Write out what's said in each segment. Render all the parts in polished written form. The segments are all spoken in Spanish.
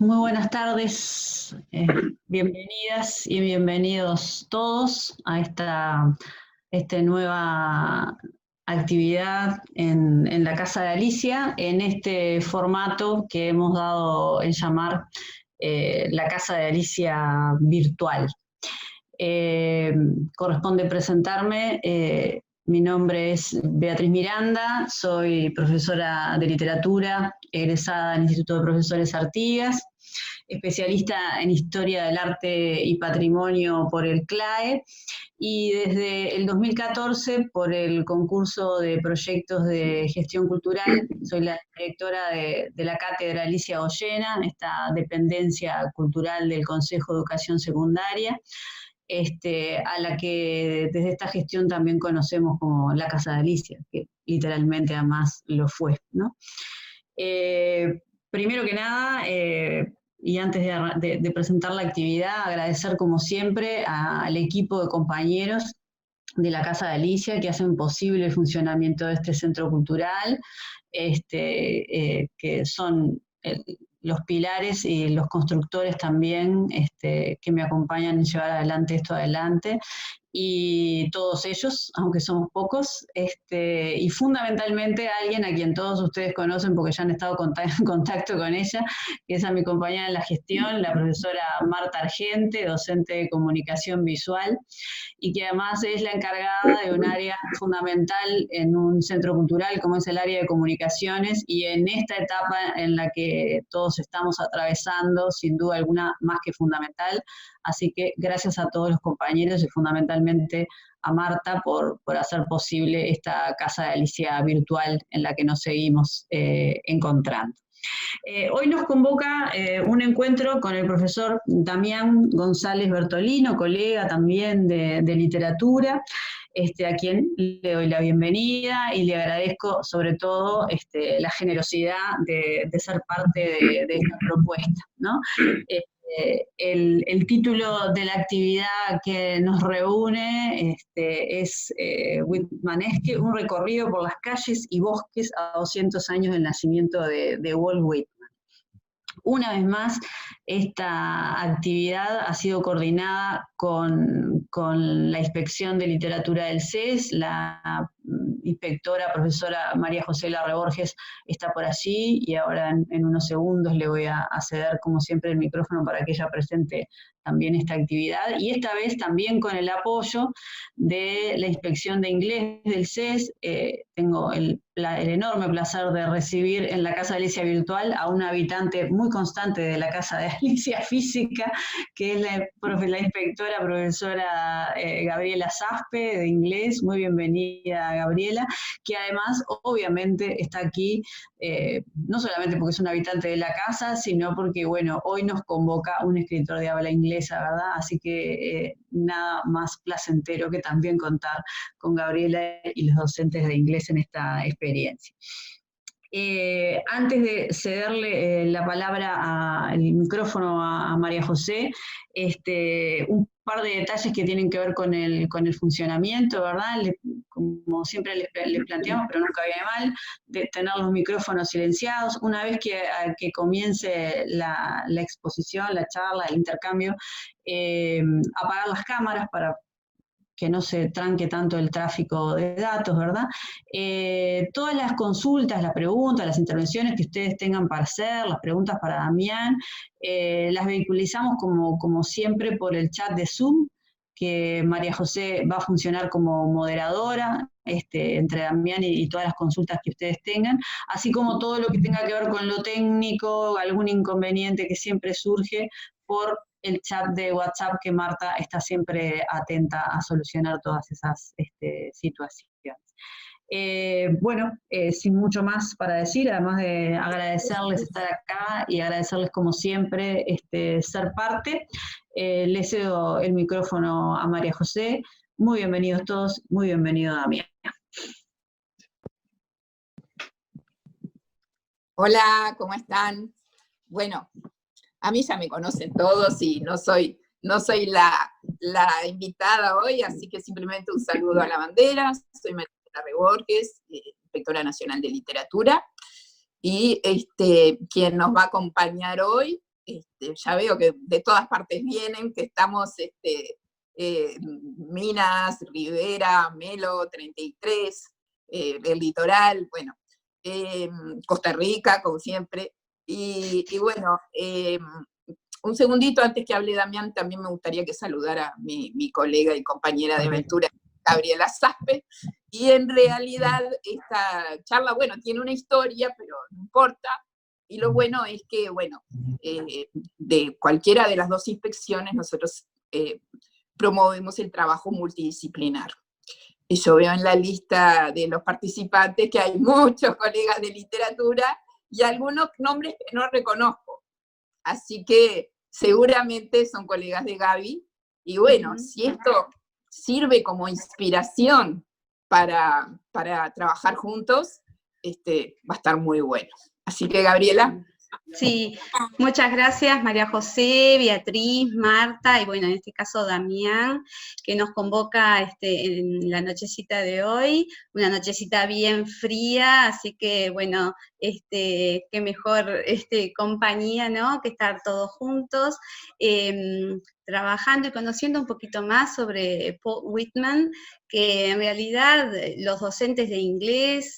Muy buenas tardes, bienvenidas y bienvenidos todos a esta nueva actividad en la Casa de Alicia, en este formato que hemos dado en llamar la Casa de Alicia virtual. Corresponde presentarme. Mi nombre es Beatriz Miranda, soy profesora de literatura, egresada del Instituto de Profesores Artigas, especialista en Historia del Arte y Patrimonio por el CLAE, y desde el 2014, por el concurso de proyectos de gestión cultural, soy la directora de la Cátedra Alicia Goyena, esta dependencia cultural del Consejo de Educación Secundaria, a la que desde esta gestión también conocemos como la Casa de Alicia, que literalmente además lo fue, ¿no? Primero que nada, y antes de presentar la actividad, agradecer como siempre al equipo de compañeros de la Casa de Alicia que hacen posible el funcionamiento de este centro cultural, que son los pilares y los constructores también que me acompañan en llevar adelante esto adelante, y todos ellos, aunque somos pocos, y fundamentalmente alguien a quien todos ustedes conocen porque ya han estado en contacto con ella, que es a mi compañera en la gestión, la profesora Marta Argente, docente de comunicación visual, y que además es la encargada de un área fundamental en un centro cultural como es el área de comunicaciones, y en esta etapa en la que todos estamos atravesando, sin duda alguna, más que fundamental. Así que gracias a todos los compañeros y fundamentalmente a Marta por hacer posible esta Casa de Alicia virtual en la que nos seguimos encontrando. Hoy nos convoca un encuentro con el profesor Damián González Bertolino, colega también de literatura, a quien le doy la bienvenida y le agradezco sobre todo la generosidad de ser parte de esta propuesta, ¿no? El título de la actividad que nos reúne es Whitmanesque, un recorrido por las calles y bosques a 200 años del nacimiento de Walt Whitman. Una vez más, esta actividad ha sido coordinada con la Inspección de Literatura del CES. La inspectora, profesora María José Larre Borges, está por allí, y ahora en unos segundos le voy a ceder, como siempre, el micrófono para que ella presente también esta actividad, y esta vez también con el apoyo de la Inspección de Inglés del CES. Tengo el enorme placer de recibir en la Casa de Alicia virtual a una habitante muy constante de la Casa de Alicia física, que es la inspectora profesora Gabriela Saspe, de inglés. Muy bienvenida, Gabriela, que además obviamente está aquí no solamente porque es un habitante de la casa, sino porque, bueno, hoy nos convoca un escritor de habla inglesa, ¿verdad? Así que nada más placentero que también contar con Gabriela y los docentes de inglés en esta experiencia. Antes de cederle la palabra, el micrófono a María José, un par de detalles que tienen que ver con el funcionamiento, ¿verdad? Como siempre les planteamos, pero nunca viene mal, de tener los micrófonos silenciados. Una vez que comience la exposición, la charla, el intercambio, apagar las cámaras para que no se tranque tanto el tráfico de datos, ¿verdad? Todas las consultas, las preguntas, las intervenciones que ustedes tengan para hacer, las preguntas para Damián, las vehiculizamos como siempre por el chat de Zoom, que María José va a funcionar como moderadora entre Damián y todas las consultas que ustedes tengan, así como todo lo que tenga que ver con lo técnico, algún inconveniente que siempre surge por el chat de WhatsApp, que Marta está siempre atenta a solucionar todas esas situaciones. Bueno, sin mucho más para decir, además de agradecerles estar acá y agradecerles como siempre ser parte, les cedo el micrófono a María José. Muy bienvenidos todos, muy bienvenido Damián. Hola, ¿cómo están? Bueno, a mí ya me conocen todos y no soy la invitada hoy, así que simplemente un saludo a la bandera. Soy María Larre Borges, inspectora nacional de literatura, y quien nos va a acompañar hoy ya veo que de todas partes vienen, que estamos Minas, Rivera, Melo, 33, el litoral, bueno, Costa Rica, como siempre. Y bueno, un segundito antes que hable Damián, también me gustaría que saludara a mi colega y compañera de aventura, Gabriela Saspe. Y en realidad esta charla, bueno, tiene una historia, pero no importa. Y lo bueno es que, bueno, de cualquiera de las dos inspecciones nosotros promovemos el trabajo multidisciplinar. Y yo veo en la lista de los participantes que hay muchos colegas de literatura y algunos nombres que no reconozco. Así que seguramente son colegas de Gaby. Y bueno, si esto sirve como inspiración para trabajar juntos, va a estar muy bueno. Así que, Gabriela. Sí, muchas gracias María José, Beatriz, Marta y bueno, en este caso Damián, que nos convoca en la nochecita de hoy, una nochecita bien fría, así que bueno, qué mejor compañía, ¿no? Que estar todos juntos, trabajando y conociendo un poquito más sobre Paul Whitman, que en realidad los docentes de inglés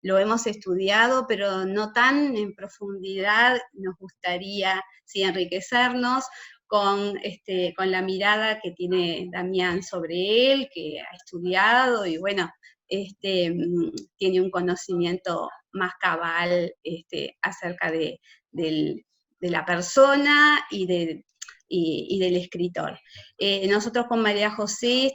lo hemos estudiado, pero no tan en profundidad. Nos gustaría sí, enriquecernos con la mirada que tiene Damián sobre él, que ha estudiado y bueno, tiene un conocimiento más cabal acerca de la persona y del escritor. Nosotros con María José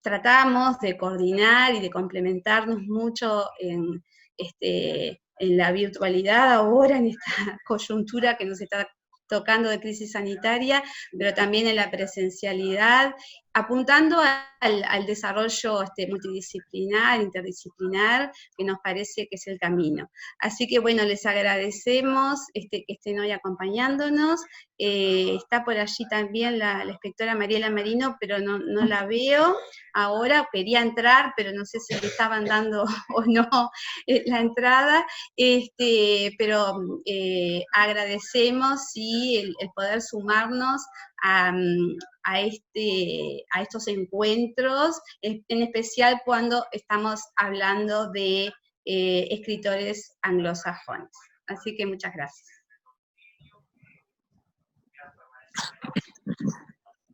tratamos de coordinar y de complementarnos mucho en la virtualidad ahora, en esta coyuntura que nos está tocando de crisis sanitaria, pero también en la presencialidad, apuntando al desarrollo multidisciplinar, interdisciplinar, que nos parece que es el camino. Así que bueno, les agradecemos que estén hoy acompañándonos. Está por allí también la inspectora Mariela Merino, pero no la veo ahora, quería entrar, pero no sé si le estaban dando o no la entrada, pero agradecemos sí, el poder sumarnos a estos encuentros, en especial cuando estamos hablando de escritores anglosajones. Así que muchas gracias.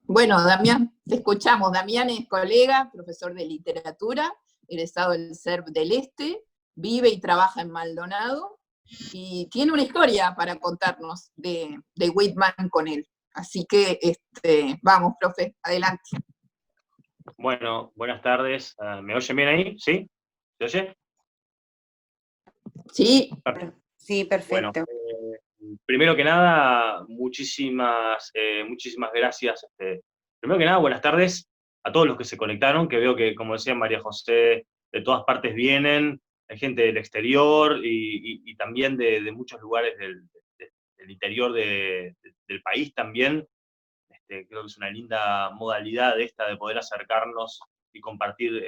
Bueno, Damián, te escuchamos. Damián es colega, profesor de literatura, egresado del CERP del Este, vive y trabaja en Maldonado, y tiene una historia para contarnos de Whitman con él. Así que, vamos, profe, adelante. Bueno, buenas tardes. ¿Me oyen bien ahí? ¿Sí? ¿Se oye? Sí. Sí, perfecto. Bueno, primero que nada, muchísimas gracias. Primero que nada, buenas tardes a todos los que se conectaron, que veo que, como decía María José, de todas partes vienen, hay gente del exterior y también de muchos lugares del interior del país también. Creo que es una linda modalidad esta de poder acercarnos y compartir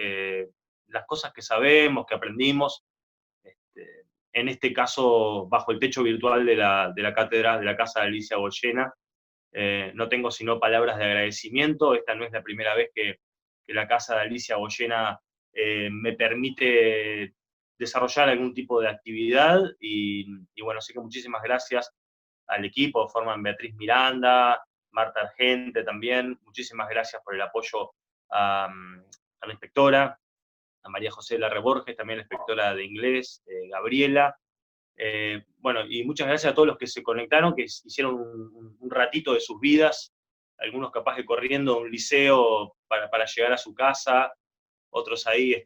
las cosas que sabemos, que aprendimos, en este caso bajo el techo virtual de la cátedra de la Casa de Alicia Goyena. No tengo sino palabras de agradecimiento. Esta no es la primera vez que la Casa de Alicia Goyena me permite desarrollar algún tipo de actividad, y bueno, así que muchísimas gracias al equipo, forman Beatriz Miranda, Marta Argente también, muchísimas gracias por el apoyo a la inspectora, a María José Larre Borges, también la inspectora de inglés, Gabriela. Bueno, y muchas gracias a todos los que se conectaron, que hicieron un ratito de sus vidas, algunos capaz que corriendo a un liceo para llegar a su casa, otros ahí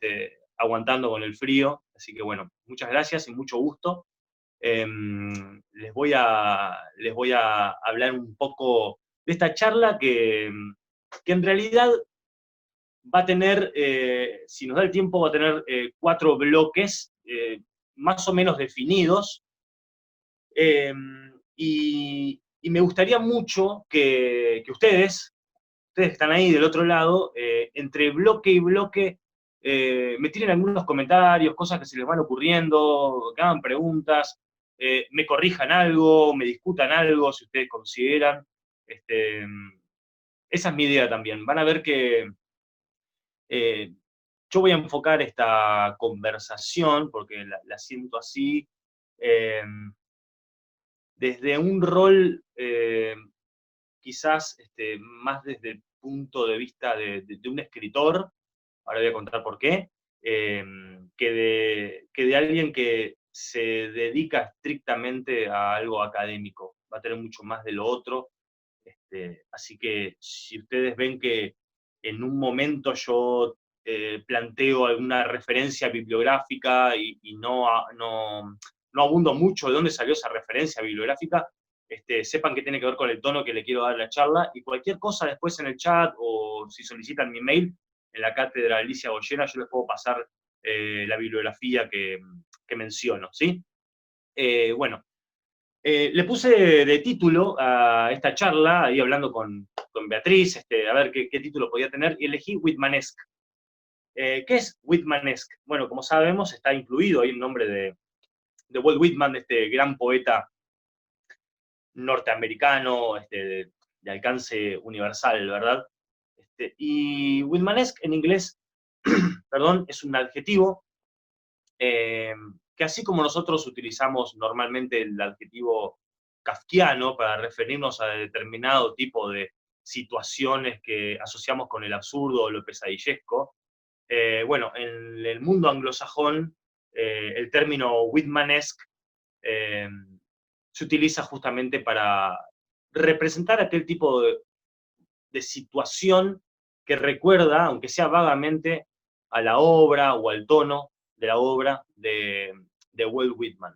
aguantando con el frío. Así que bueno, muchas gracias y mucho gusto. Les voy a hablar un poco de esta charla que en realidad va a tener, si nos da el tiempo, va a tener 4 bloques más o menos definidos, y me gustaría mucho que ustedes que están ahí del otro lado, entre bloque y bloque, me tiren algunos comentarios, cosas que se les van ocurriendo, que hagan preguntas, me corrijan algo, me discutan algo, si ustedes consideran. Esa es mi idea también. Van a ver que yo voy a enfocar esta conversación, porque la siento así, desde un rol quizás más desde el punto de vista de un escritor, ahora voy a contar por qué, que de alguien que se dedica estrictamente a algo académico. Va a tener mucho más de lo otro. Así que si ustedes ven que en un momento yo planteo alguna referencia bibliográfica y no abundo mucho de dónde salió esa referencia bibliográfica, sepan que tiene que ver con el tono que le quiero dar a la charla, y cualquier cosa después en el chat, o si solicitan mi mail, en la cátedra Alicia Goyena, yo les puedo pasar la bibliografía que menciono, ¿sí? Bueno, le puse de título a esta charla, ahí hablando con Beatriz, a ver qué título podía tener, y elegí Whitmanesque. ¿Qué es Whitmanesque? Bueno, como sabemos, está incluido ahí el nombre de Walt Whitman, este gran poeta norteamericano, de alcance universal, ¿verdad? Y Whitmanesque en inglés, perdón, es un adjetivo que, así como nosotros utilizamos normalmente el adjetivo kafkiano para referirnos a determinado tipo de situaciones que asociamos con el absurdo o lo pesadillesco, bueno, en el mundo anglosajón, el término Whitmanesque se utiliza justamente para representar aquel tipo de situación que recuerda, aunque sea vagamente, a la obra o al tono de la obra de Walt Whitman.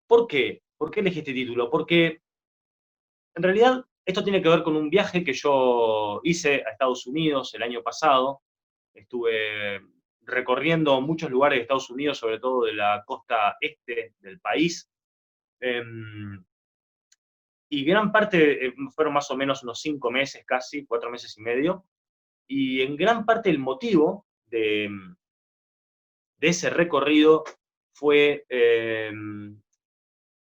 ¿Por qué? ¿Por qué elegí este título? Porque en realidad esto tiene que ver con un viaje que yo hice a Estados Unidos el año pasado. Estuve recorriendo muchos lugares de Estados Unidos, sobre todo de la costa este del país. Y gran parte, fueron más o menos unos 5 meses casi, 4 meses y medio, y en gran parte el motivo de ese recorrido fue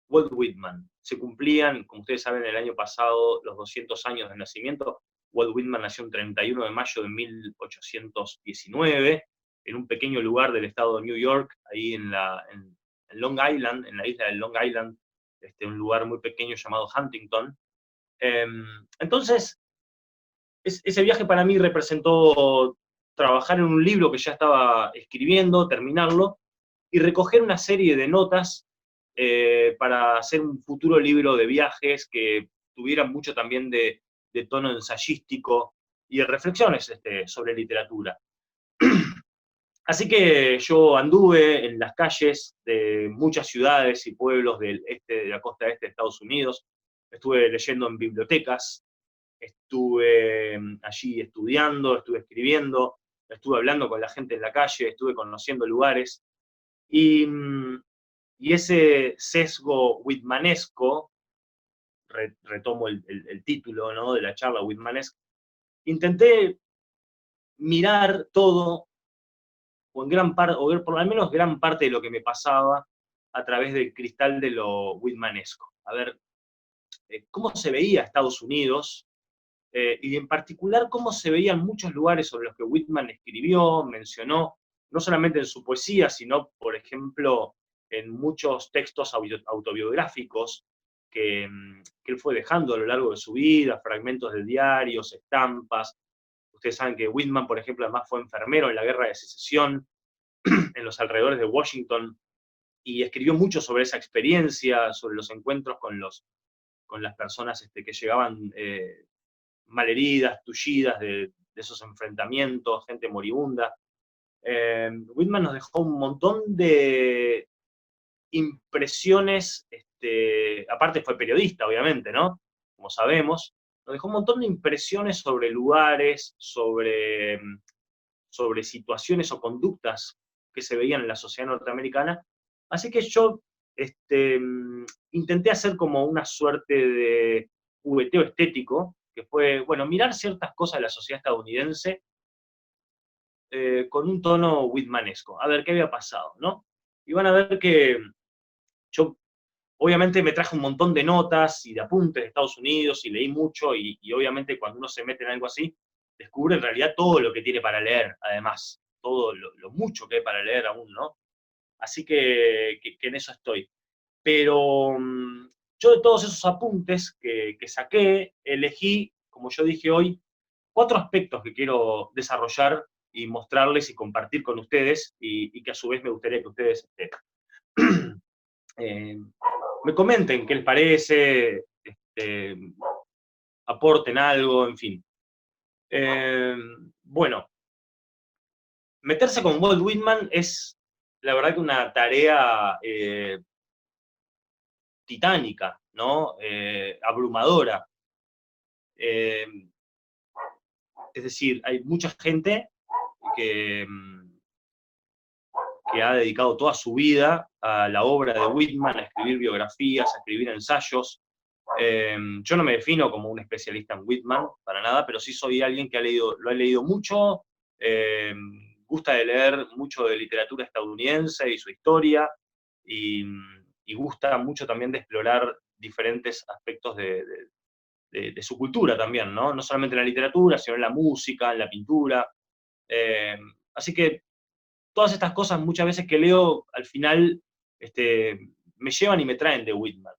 Walt Whitman. Se cumplían, como ustedes saben, el año pasado los 200 años de nacimiento. Walt Whitman nació el 31 de mayo de 1819, en un pequeño lugar del estado de New York, ahí en Long Island, en la isla de Long Island, un lugar muy pequeño llamado Huntington. Entonces, ese viaje para mí representó trabajar en un libro que ya estaba escribiendo, terminarlo, y recoger una serie de notas para hacer un futuro libro de viajes que tuviera mucho también de tono ensayístico y de reflexiones sobre literatura. Así que yo anduve en las calles de muchas ciudades y pueblos de la costa este de Estados Unidos, estuve leyendo en bibliotecas, estuve allí estudiando, estuve escribiendo, estuve hablando con la gente en la calle, estuve conociendo lugares, y ese sesgo whitmanesco, retomo el título, ¿no?, de la charla, Whitmanesque, intenté mirar todo, o en gran parte, o por lo menos gran parte de lo que me pasaba a través del cristal de lo whitmanesco. A ver, cómo se veía Estados Unidos, y en particular cómo se veían muchos lugares sobre los que Whitman escribió, mencionó, no solamente en su poesía, sino, por ejemplo, en muchos textos autobiográficos que él fue dejando a lo largo de su vida, fragmentos de diarios, estampas. Ustedes saben que Whitman, por ejemplo, además fue enfermero en la Guerra de Secesión, en los alrededores de Washington, y escribió mucho sobre esa experiencia, sobre los encuentros con las personas que llegaban malheridas, tullidas de esos enfrentamientos, gente moribunda. Whitman nos dejó un montón de impresiones, aparte fue periodista, obviamente, ¿no? Como sabemos, nos dejó un montón de impresiones sobre lugares, sobre situaciones o conductas que se veían en la sociedad norteamericana. Así que yo intenté hacer como una suerte de jugueteo estético, que fue, bueno, mirar ciertas cosas de la sociedad estadounidense con un tono whitmanesco, a ver qué había pasado, ¿no? y van a ver que yo obviamente me traje un montón de notas y de apuntes de Estados Unidos y leí mucho y obviamente cuando uno se mete en algo así, descubre en realidad todo lo que tiene para leer, además, todo lo mucho que hay para leer aún, ¿no? Así que en eso estoy. Pero yo de todos esos apuntes que saqué, elegí, como yo dije hoy, 4 aspectos que quiero desarrollar y mostrarles y compartir con ustedes y que a su vez me gustaría que ustedes eh, me comenten qué les parece, aporten algo, en fin. Bueno, meterse con Walt Whitman es, la verdad, que una tarea titánica, ¿no? Abrumadora. Es decir, hay mucha gente que, que ha dedicado toda su vida a la obra de Whitman, a escribir biografías, a escribir ensayos. Yo no me defino como un especialista en Whitman, para nada, pero sí soy alguien que lo ha leído mucho, gusta de leer mucho de literatura estadounidense y su historia, y gusta mucho también de explorar diferentes aspectos de su cultura también, ¿no? No solamente en la literatura, sino en la música, en la pintura. Así que todas estas cosas muchas veces que leo, al final me llevan y me traen de Whitman.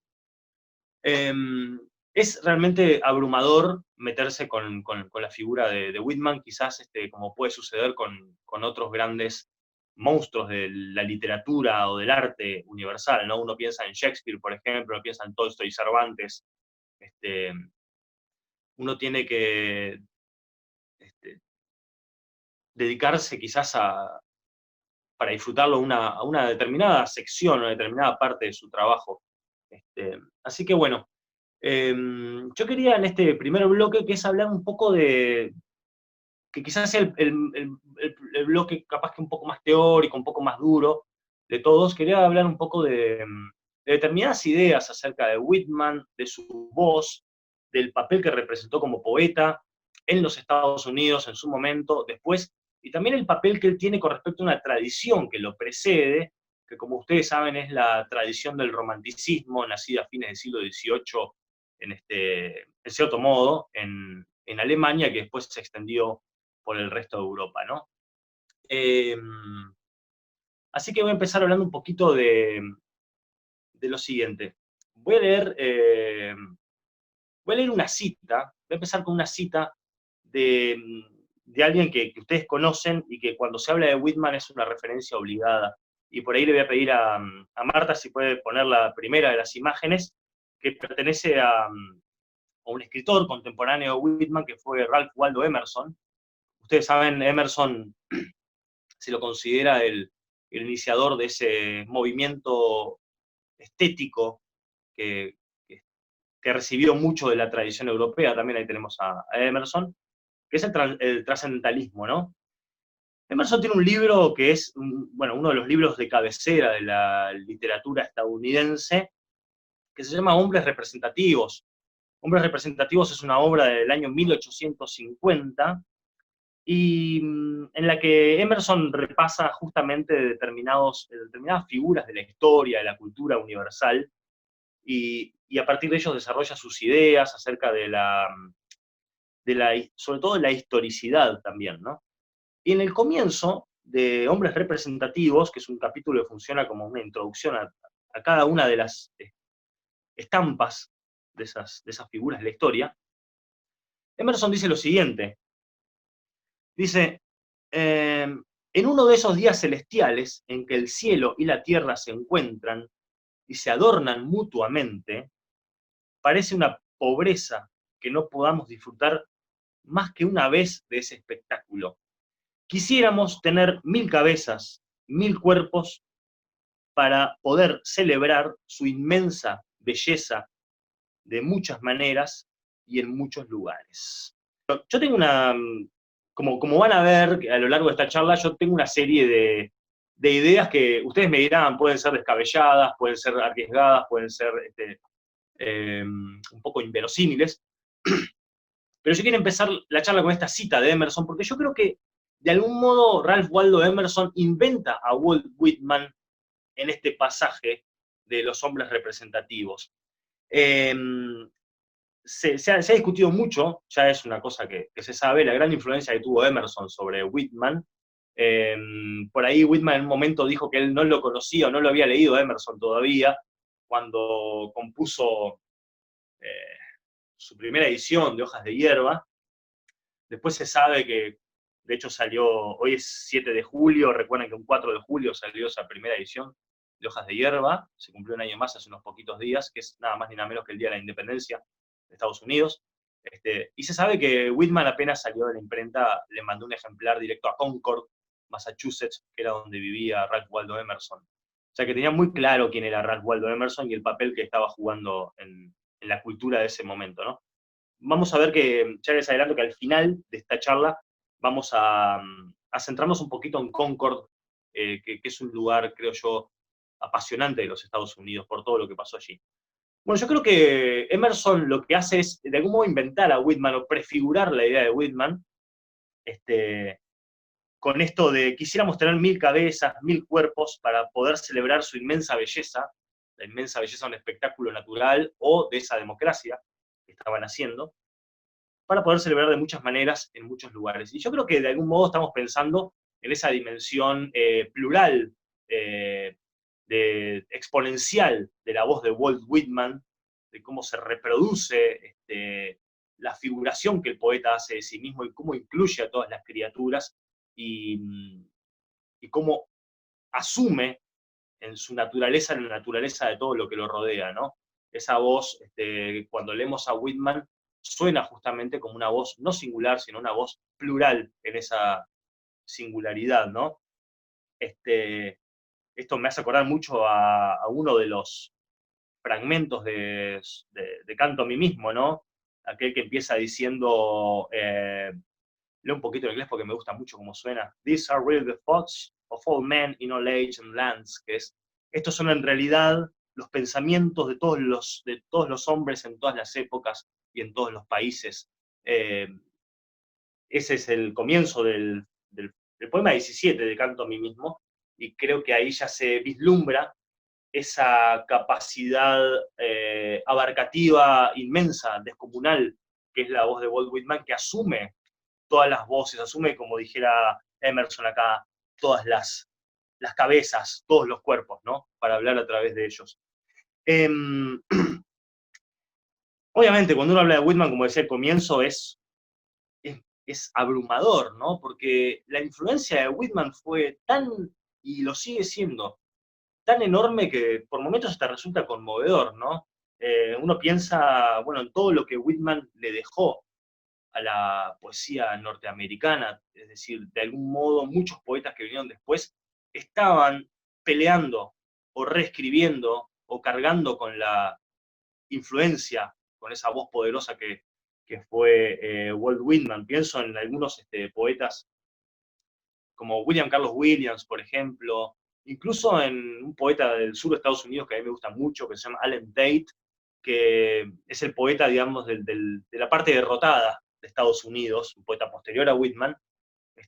Es realmente abrumador meterse con la figura de Whitman, quizás como puede suceder con otros grandes monstruos de la literatura o del arte universal, ¿no? Uno piensa en Shakespeare, por ejemplo, uno piensa en Tolstoy y Cervantes. Uno tiene que dedicarse quizás para disfrutarlo a una determinada sección, una determinada parte de su trabajo. Así que bueno, yo quería en este primer bloque, que es hablar un poco de, que quizás sea el bloque capaz que un poco más teórico, un poco más duro de todos, quería hablar un poco de determinadas ideas acerca de Whitman, de su voz, del papel que representó como poeta en los Estados Unidos en su momento, después, y también el papel que él tiene con respecto a una tradición que lo precede, que como ustedes saben es la tradición del romanticismo, nacida a fines del siglo XVIII, en cierto modo, en Alemania, que después se extendió por el resto de Europa, ¿no? Así que voy a empezar hablando un poquito de lo siguiente. Voy a leer una cita, voy a empezar con una cita de alguien que ustedes conocen y que cuando se habla de Whitman es una referencia obligada. Y por ahí le voy a pedir a Marta si puede poner la primera de las imágenes, que pertenece a un escritor contemporáneo de Whitman, que fue Ralph Waldo Emerson. Ustedes saben, Emerson se lo considera el iniciador de ese movimiento estético que recibió mucho de la tradición europea. También ahí tenemos a Emerson, que es el trascendentalismo, ¿no? Emerson tiene un libro que es, uno de los libros de cabecera de la literatura estadounidense, que se llama Hombres Representativos. Hombres Representativos es una obra del año 1850, y en la que Emerson repasa justamente determinadas figuras de la historia, de la cultura universal, y a partir de ellos desarrolla sus ideas acerca sobre todo de la historicidad también, ¿no? Y en el comienzo de Hombres Representativos, que es un capítulo que funciona como una introducción a cada una de las estampas de esas figuras de la historia, Emerson dice lo siguiente. Dice, en uno de esos días celestiales en que el cielo y la tierra se encuentran y se adornan mutuamente, parece una pobreza que no podamos disfrutar más que una vez de ese espectáculo. Quisiéramos tener 1000 cabezas, 1000 cuerpos, para poder celebrar su inmensa belleza de muchas maneras y en muchos lugares. Yo tengo como van a ver a lo largo de esta charla, yo tengo una serie de ideas que ustedes me dirán, pueden ser descabelladas, pueden ser arriesgadas, pueden ser un poco inverosímiles, pero yo quiero empezar la charla con esta cita de Emerson, porque yo creo que de algún modo Ralph Waldo Emerson inventa a Walt Whitman en este pasaje de los hombres representativos. Se ha discutido mucho, ya es una cosa que se sabe, la gran influencia que tuvo Emerson sobre Whitman. Por ahí Whitman en un momento dijo que él no lo conocía o no lo había leído a Emerson todavía, cuando compuso su primera edición de Hojas de Hierba. Después se sabe que, de hecho salió, hoy es 7 de julio, recuerden que un 4 de julio salió esa primera edición de Hojas de Hierba, se cumplió un año más hace unos poquitos días, que es nada más ni nada menos que el Día de la Independencia de Estados Unidos. Y se sabe que Whitman apenas salió de la imprenta, le mandó un ejemplar directo a Concord, Massachusetts, que era donde vivía Ralph Waldo Emerson. O sea que tenía muy claro quién era Ralph Waldo Emerson y el papel que estaba jugando en la cultura de ese momento, ¿no? Vamos a ver que, ya les adelanto que al final de esta charla vamos a centrarnos un poquito en Concord, que es un lugar, creo yo, apasionante de los Estados Unidos por todo lo que pasó allí. Bueno, yo creo que Emerson lo que hace es, de algún modo, inventar a Whitman o prefigurar la idea de Whitman, con esto de quisiéramos tener 1000 cabezas, 1000 cuerpos para poder celebrar su inmensa belleza, la inmensa belleza de un espectáculo natural o de esa democracia que estaban haciendo, para poder celebrar de muchas maneras en muchos lugares. Y yo creo que de algún modo estamos pensando en esa dimensión plural, exponencial de la voz de Walt Whitman, de cómo se reproduce la figuración que el poeta hace de sí mismo y cómo incluye a todas las criaturas y cómo asume en su naturaleza la naturaleza de todo lo que lo rodea, ¿no? Esa voz, cuando leemos a Whitman, suena justamente como una voz no singular, sino una voz plural en esa singularidad, ¿no? Esto me hace acordar mucho a uno de los fragmentos de Canto a mí mismo, ¿no? Aquel que empieza diciendo, leo un poquito en inglés porque me gusta mucho cómo suena, "These are really the thoughts of all men in all age and lands", que es, estos son en realidad los pensamientos de todos los hombres en todas las épocas y en todos los países. Ese es el comienzo del poema 17 de Canto a mí mismo, y creo que ahí ya se vislumbra esa capacidad abarcativa inmensa, descomunal, que es la voz de Walt Whitman, que asume todas las voces, asume, como dijera Emerson acá, todas las cabezas, todos los cuerpos, ¿no? Para hablar a través de ellos. Obviamente, cuando uno habla de Whitman, como decía al comienzo, es abrumador, ¿no? Porque la influencia de Whitman fue tan, y lo sigue siendo, tan enorme que por momentos hasta resulta conmovedor, ¿no? Uno piensa, bueno, en todo lo que Whitman le dejó a la poesía norteamericana, es decir, de algún modo muchos poetas que vinieron después estaban peleando o reescribiendo o cargando con la influencia, con esa voz poderosa que fue Walt Whitman. Pienso en algunos poetas como William Carlos Williams, por ejemplo, incluso en un poeta del sur de Estados Unidos que a mí me gusta mucho, que se llama Allen Tate, que es el poeta, digamos, de la parte derrotada de Estados Unidos, un poeta posterior a Whitman,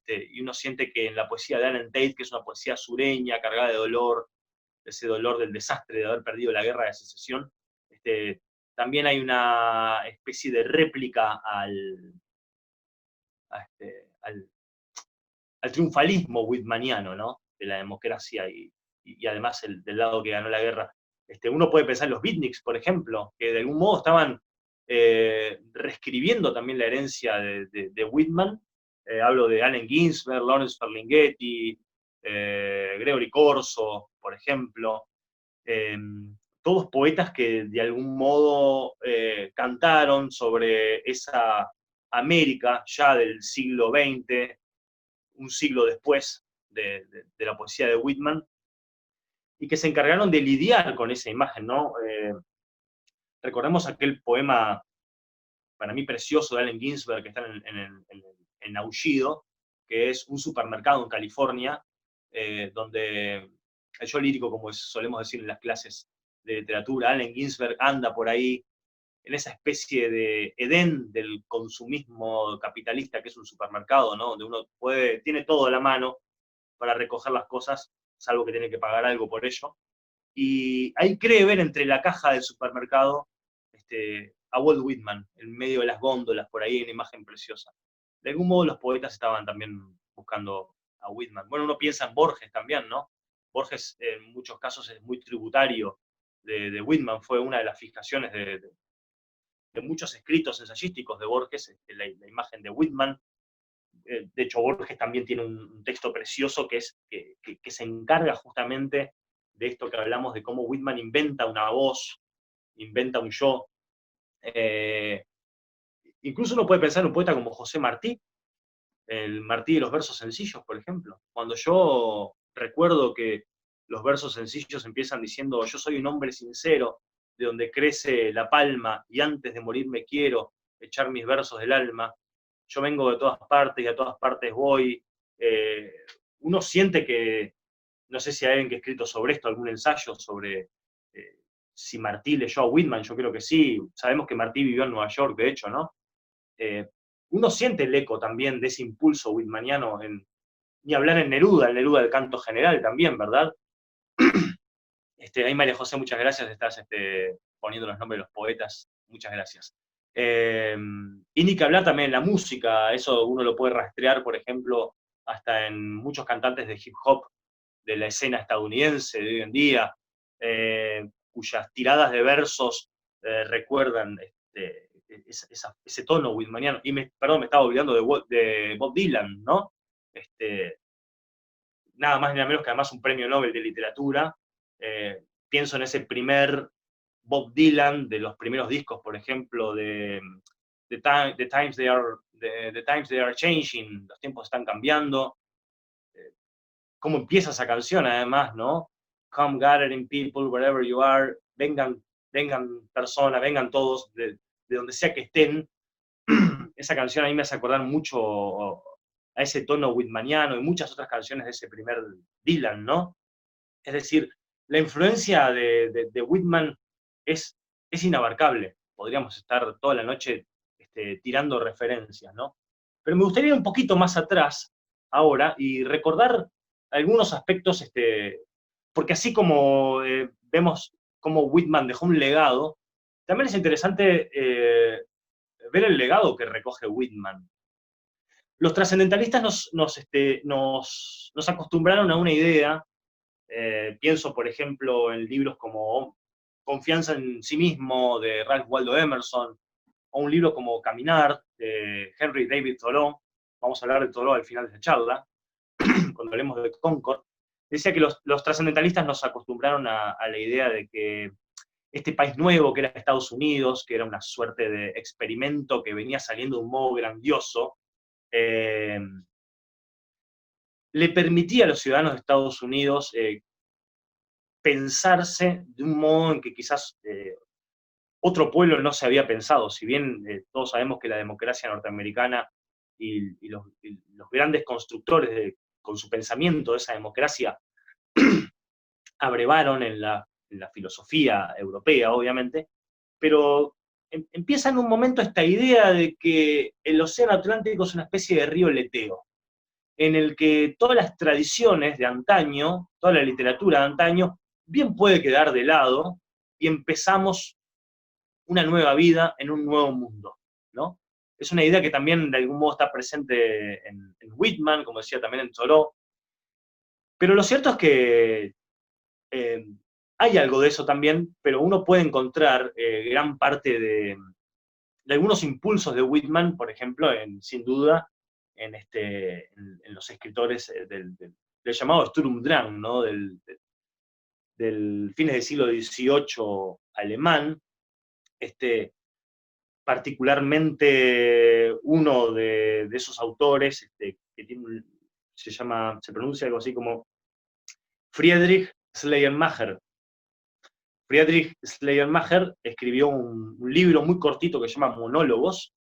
y uno siente que en la poesía de Allen Tate, que es una poesía sureña, cargada de dolor, ese dolor del desastre de haber perdido la guerra de secesión, también hay una especie de réplica al triunfalismo whitmaniano, ¿no? De la democracia y además del lado que ganó la guerra. Uno puede pensar en los beatniks, por ejemplo, que de algún modo estaban reescribiendo también la herencia de Whitman. Hablo de Allen Ginsberg, Lawrence Ferlinghetti, Gregory Corso, por ejemplo. Todos poetas que de algún modo cantaron sobre esa América ya del siglo XX, un siglo después de la poesía de Whitman, y que se encargaron de lidiar con esa imagen, ¿no? Recordemos aquel poema, para mí precioso, de Allen Ginsberg, que está en Aullido, que es un supermercado en California, donde el yo lírico, como solemos decir en las clases de literatura, Allen Ginsberg anda por ahí en esa especie de Edén del consumismo capitalista que es un supermercado, ¿no? Donde uno tiene todo a la mano para recoger las cosas salvo que tiene que pagar algo por ello. Y ahí cree ver entre la caja del supermercado a Walt Whitman, en medio de las góndolas, por ahí, una imagen preciosa. De algún modo los poetas estaban también buscando a Whitman. Bueno, uno piensa en Borges también, ¿no? Borges en muchos casos es muy tributario de Whitman, fue una de las fijaciones de muchos escritos ensayísticos de Borges, la imagen de Whitman. De hecho, Borges también tiene un texto precioso que se encarga justamente de esto que hablamos, de cómo Whitman inventa una voz, inventa un yo. Incluso uno puede pensar en un poeta como José Martí, el Martí de los versos sencillos, por ejemplo. Cuando yo recuerdo que los versos sencillos empiezan diciendo: yo soy un hombre sincero, de donde crece la palma, y antes de morir me quiero echar mis versos del alma. Yo vengo de todas partes y a todas partes voy. Uno siente que, no sé si hay alguien que ha escrito sobre esto, algún ensayo sobre si Martí leyó a Whitman, yo creo que sí. Sabemos que Martí vivió en Nueva York, de hecho, ¿no? Uno siente el eco también de ese impulso whitmaniano, ni hablar en Neruda, el Neruda del canto general también, ¿verdad? Ahí María José, muchas gracias, estás poniendo los nombres de los poetas, muchas gracias. Y ni que hablar también en la música, eso uno lo puede rastrear, por ejemplo, hasta en muchos cantantes de hip hop de la escena estadounidense de hoy en día, cuyas tiradas de versos recuerdan ese tono whitmaniano. Y perdón, me estaba olvidando de Bob Dylan, ¿no? Nada más ni nada menos que además un premio Nobel de literatura. Pienso en ese primer Bob Dylan de los primeros discos, por ejemplo, de The Times They Are Changing, los tiempos están cambiando. Cómo empieza esa canción, además, ¿no? Come gathering people, wherever you are, vengan personas, vengan todos, de donde sea que estén. Esa canción a mí me hace acordar mucho a ese tono whitmaniano y muchas otras canciones de ese primer Dylan, ¿no? Es decir, la influencia de Whitman es inabarcable. Podríamos estar toda la noche tirando referencias, ¿no? Pero me gustaría ir un poquito más atrás ahora y recordar algunos aspectos, porque así como vemos cómo Whitman dejó un legado, también es interesante ver el legado que recoge Whitman. Los trascendentalistas nos acostumbraron a una idea. Pienso, por ejemplo, en libros como Confianza en sí mismo, de Ralph Waldo Emerson, o un libro como Caminar, de Henry David Thoreau. Vamos a hablar de Thoreau al final de esta charla, cuando hablemos de Concord. Decía que los trascendentalistas nos acostumbraron a la idea de que este país nuevo, que era Estados Unidos, que era una suerte de experimento que venía saliendo de un modo grandioso, le permitía a los ciudadanos de Estados Unidos pensarse de un modo en que quizás otro pueblo no se había pensado. Si bien todos sabemos que la democracia norteamericana y los grandes constructores con su pensamiento de esa democracia abrevaron en la filosofía europea, obviamente, pero empieza en un momento esta idea de que el océano Atlántico es una especie de río leteo, en el que todas las tradiciones de antaño, toda la literatura de antaño, bien puede quedar de lado y empezamos una nueva vida en un nuevo mundo, ¿no? Es una idea que también de algún modo está presente en Whitman, como decía también en Thoreau, pero lo cierto es que hay algo de eso también, pero uno puede encontrar gran parte de algunos impulsos de Whitman, por ejemplo, sin duda, en los escritores del llamado Sturm und Drang, ¿no? del fines del siglo XVIII alemán, particularmente uno de esos autores que tiene se pronuncia algo así como Friedrich Schleiermacher. Friedrich Schleiermacher escribió un libro muy cortito que se llama Monólogos,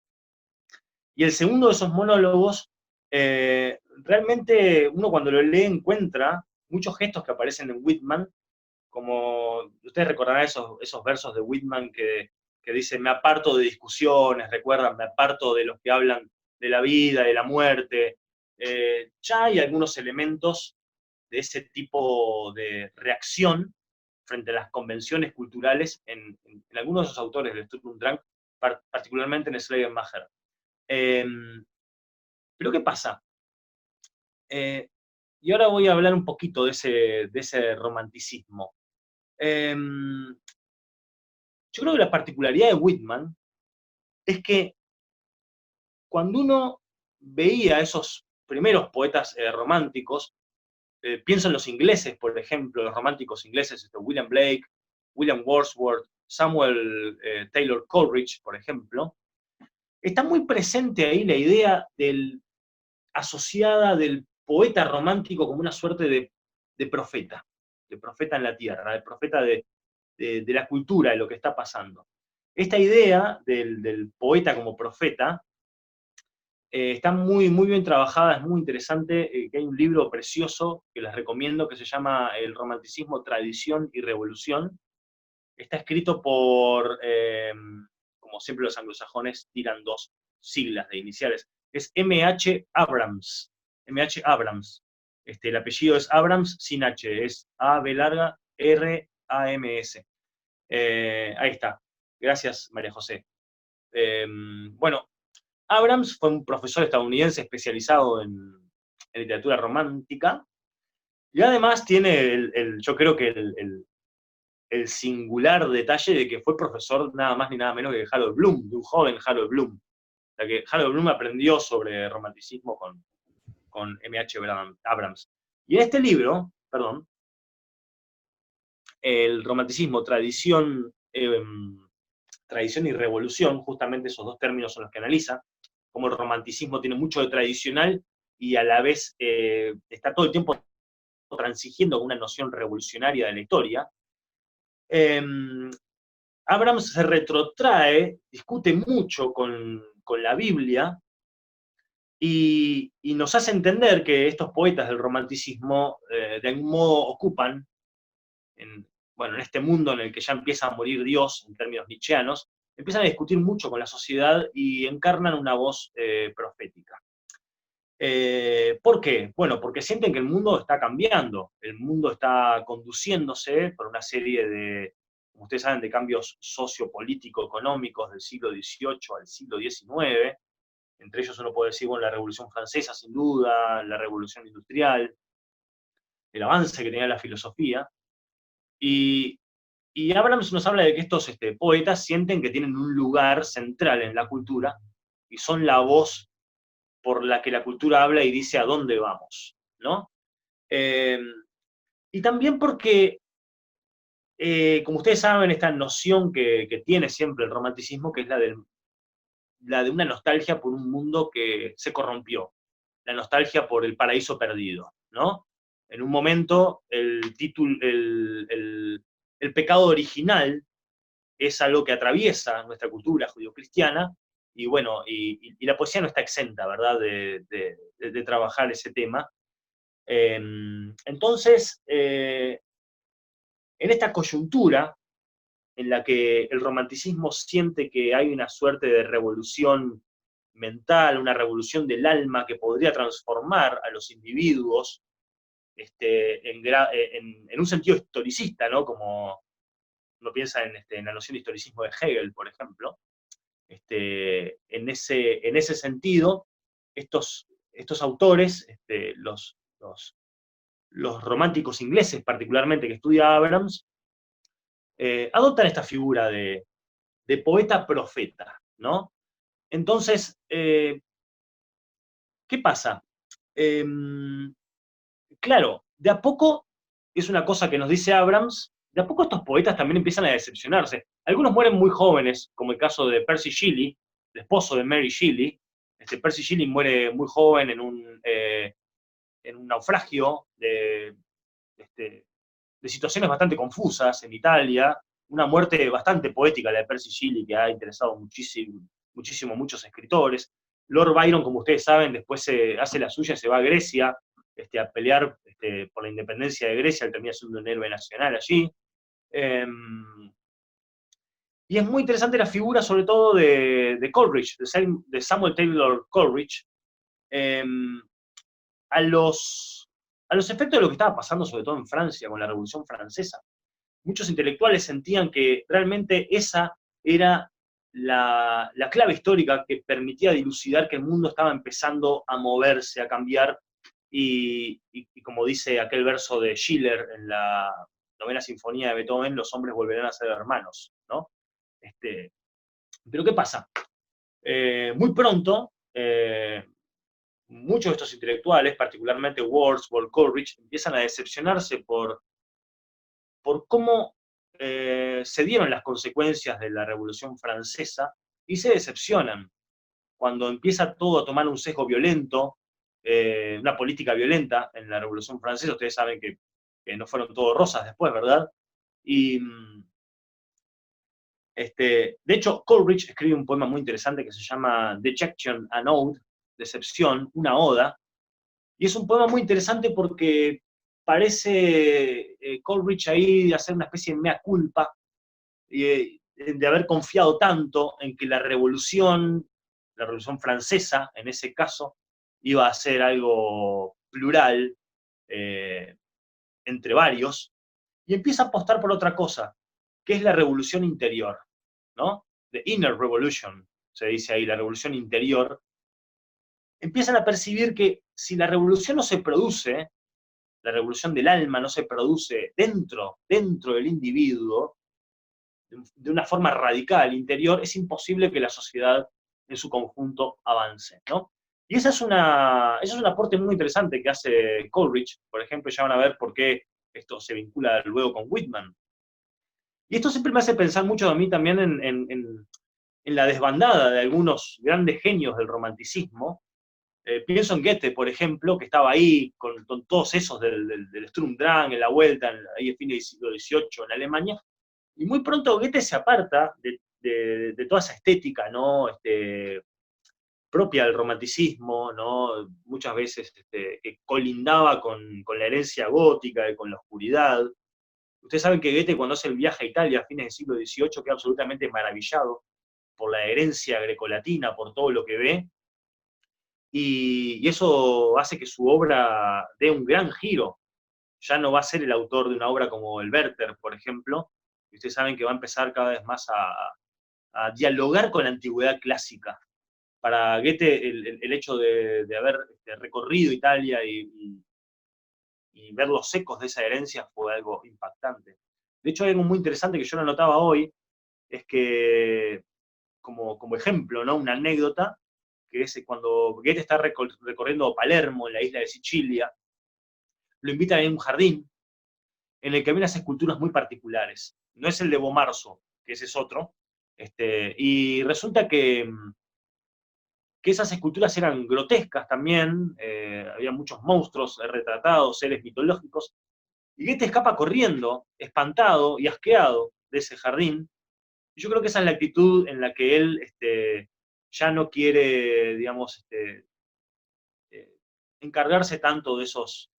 y el segundo de esos monólogos, realmente uno cuando lo lee encuentra muchos gestos que aparecen en Whitman, como ustedes recordarán esos versos de Whitman que dicen: me aparto de discusiones, recuerdan, me aparto de los que hablan de la vida, de la muerte. Ya hay algunos elementos ese tipo de reacción frente a las convenciones culturales en algunos de esos autores del Sturm und Drang, particularmente en Schleiermacher. Pero ¿qué pasa? Y ahora voy a hablar un poquito de ese romanticismo. Yo creo que la particularidad de Whitman es que cuando uno veía a esos primeros poetas románticos, pienso en los ingleses, por ejemplo, los románticos ingleses, William Blake, William Wordsworth, Samuel Taylor Coleridge, por ejemplo, está muy presente ahí la idea asociada del poeta romántico como una suerte de profeta en la tierra, de profeta de la cultura, de lo que está pasando. Esta idea del poeta como profeta está muy, muy bien trabajada, es muy interesante, que hay un libro precioso que les recomiendo que se llama El romanticismo, tradición y revolución. Está escrito por, como siempre los anglosajones tiran dos siglas de iniciales, es M.H. Abrams. M.H. Abrams. El apellido es Abrams sin H, es A-B larga R-A-M-S. Ahí está. Gracias, María José. Bueno, Abrams fue un profesor estadounidense especializado en literatura romántica, y además tiene yo creo que el singular detalle de que fue profesor nada más ni nada menos que de Harold Bloom, de un joven Harold Bloom. O sea que Harold Bloom aprendió sobre romanticismo con M.H. Abrams. Y en este libro, perdón, el romanticismo, tradición y revolución, justamente esos dos términos son los que analiza, como el romanticismo tiene mucho de tradicional y a la vez está todo el tiempo transigiendo con una noción revolucionaria de la historia. Abrams se retrotrae, discute mucho con la Biblia y nos hace entender que estos poetas del romanticismo de algún modo ocupan, en este mundo en el que ya empieza a morir Dios, en términos nietzscheanos, empiezan a discutir mucho con la sociedad y encarnan una voz profética. ¿Por qué? Bueno, porque sienten que el mundo está cambiando, el mundo está conduciéndose por una serie de, como ustedes saben, de cambios sociopolítico-económicos del siglo XVIII al siglo XIX. Entre ellos uno puede decir, bueno, la Revolución Francesa, sin duda, la Revolución Industrial, el avance que tenía la filosofía. Y Abrams nos habla de que estos poetas sienten que tienen un lugar central en la cultura y son la voz por la que la cultura habla y dice a dónde vamos, ¿no? Y también porque, como ustedes saben, esta noción que tiene siempre el romanticismo, que es la de una nostalgia por un mundo que se corrompió, la nostalgia por el paraíso perdido, ¿no? En un momento, el pecado original es algo que atraviesa nuestra cultura judio-cristiana, y bueno, y la poesía no está exenta, ¿verdad?, de trabajar ese tema. Entonces, en esta coyuntura, en la que el romanticismo siente que hay una suerte de revolución mental, una revolución del alma que podría transformar a los individuos en un sentido historicista, ¿no? Como uno piensa en la noción de historicismo de Hegel, por ejemplo. En ese sentido, estos autores, los románticos ingleses particularmente que estudia Abrams, adoptan esta figura de poeta profeta, ¿no? Entonces, ¿qué pasa? Claro, de a poco, es una cosa que nos dice Abrams, de a poco estos poetas también empiezan a decepcionarse. Algunos mueren muy jóvenes, como el caso de Percy Shelley, el esposo de Mary Shelley. Percy Shelley muere muy joven en un naufragio de situaciones bastante confusas en Italia, una muerte bastante poética la de Percy Shelley, que ha interesado muchísimo muchos escritores. Lord Byron, como ustedes saben, después hace la suya, se va a Grecia a pelear por la independencia de Grecia, él termina siendo un héroe nacional allí. Y es muy interesante la figura, sobre todo, de Coleridge, de Samuel Taylor Coleridge. A los a los efectos de lo que estaba pasando sobre todo en Francia con la Revolución Francesa. Muchos intelectuales sentían que realmente esa era la clave histórica que permitía dilucidar que el mundo estaba empezando a moverse, a cambiar, y como dice aquel verso de Schiller en la Novena Sinfonía de Beethoven, los hombres volverán a ser hermanos, ¿no? Pero ¿qué pasa? Muy pronto, muchos de estos intelectuales, particularmente Wordsworth, Coleridge, empiezan a decepcionarse por cómo se dieron las consecuencias de la Revolución Francesa, y se decepcionan cuando empieza todo a tomar un sesgo violento, una política violenta en la Revolución Francesa. Ustedes saben que no fueron todo rosas después, ¿verdad? Y de hecho, Coleridge escribe un poema muy interesante que se llama Dejection an Ode, Decepción, una oda, y es un poema muy interesante porque parece Coleridge ahí hacer una especie de mea culpa, de haber confiado tanto en que la Revolución Francesa, en ese caso, iba a ser algo plural, entre varios, y empieza a apostar por otra cosa, que es la revolución interior, ¿no? The inner revolution, se dice ahí, la revolución interior. Empiezan a percibir que si la revolución no se produce, la revolución del alma no se produce dentro del individuo, de una forma radical, interior, es imposible que la sociedad en su conjunto avance, ¿no? Y ese es un aporte muy interesante que hace Coleridge. Por ejemplo, ya van a ver por qué esto se vincula luego con Whitman. Y esto siempre me hace pensar mucho a mí también en la desbandada de algunos grandes genios del romanticismo. Pienso en Goethe, por ejemplo, que estaba ahí con todos esos del Sturm-Drang, en la vuelta, ahí a fines del siglo XVIII en Alemania, y muy pronto Goethe se aparta de toda esa estética, ¿no? Propia del romanticismo, ¿no? Muchas veces que colindaba con la herencia gótica y con la oscuridad. Ustedes saben que Goethe, cuando hace el viaje a Italia a fines del siglo XVIII, queda absolutamente maravillado por la herencia grecolatina, por todo lo que ve, y eso hace que su obra dé un gran giro. Ya no va a ser el autor de una obra como el Werther, por ejemplo, y ustedes saben que va a empezar cada vez más a dialogar con la antigüedad clásica. Para Goethe, el hecho de haber recorrido Italia y ver los ecos de esa herencia fue algo impactante. De hecho, hay algo muy interesante que yo lo notaba hoy, es que, como ejemplo, ¿no? Una anécdota, que es cuando Goethe está recorriendo Palermo, en la isla de Sicilia, lo invitan a ir a un jardín en el que hay unas esculturas muy particulares. No es el de Bomarzo, que ese es otro, y resulta que esas esculturas eran grotescas también, había muchos monstruos retratados, seres mitológicos, y Goethe escapa corriendo, espantado y asqueado de ese jardín. Y yo creo que esa es la actitud en la que él ya no quiere, digamos, encargarse tanto de esos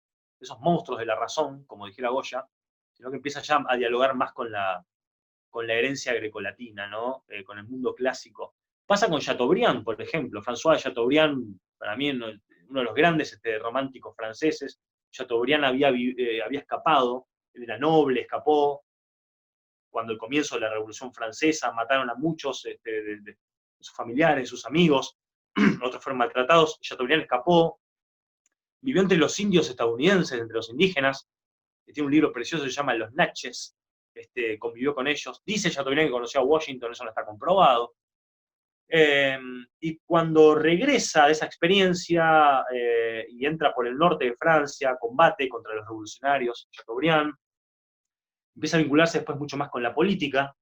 monstruos de la razón, como dijera Goya, sino que empieza ya a dialogar más con la herencia grecolatina, ¿no? Con el mundo clásico. Pasa con Chateaubriand, por ejemplo. François de Chateaubriand, para mí uno de los grandes románticos franceses. Chateaubriand había escapado, él era noble, escapó. Cuando el comienzo de la Revolución Francesa mataron a muchos de sus familiares, sus amigos, otros fueron maltratados. Chateaubriand escapó, vivió entre los indios estadounidenses, entre los indígenas. Tiene un libro precioso que se llama Los Natchez. Convivió con ellos. Dice Chateaubriand que conoció a Washington, eso no está comprobado. Y cuando regresa de esa experiencia y entra por el norte de Francia, combate contra los revolucionarios, Chateaubriand, empieza a vincularse después mucho más con la política,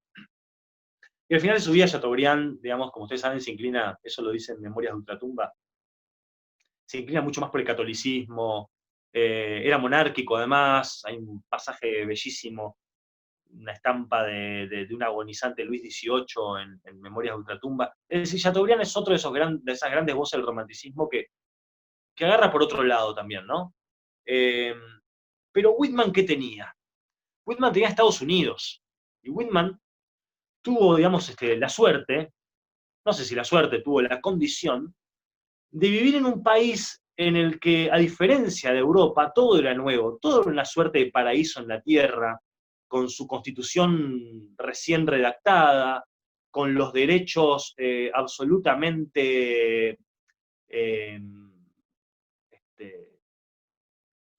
y al final de su vida Chateaubriand, digamos, como ustedes saben, se inclina, eso lo dice en Memorias de Ultratumba, se inclina mucho más por el catolicismo, era monárquico además, hay un pasaje bellísimo, una estampa de un agonizante Luis XVIII en Memorias de Ultratumba. Es decir, Chateaubriand es otro de esas grandes voces del romanticismo que agarra por otro lado también, ¿no? Pero Whitman, ¿qué tenía? Whitman tenía Estados Unidos, y Whitman tuvo, digamos, la suerte, no sé si la suerte, tuvo la condición de vivir en un país en el que, a diferencia de Europa, todo era nuevo, todo era una suerte de paraíso en la tierra, con su constitución recién redactada, con los derechos absolutamente eh, este,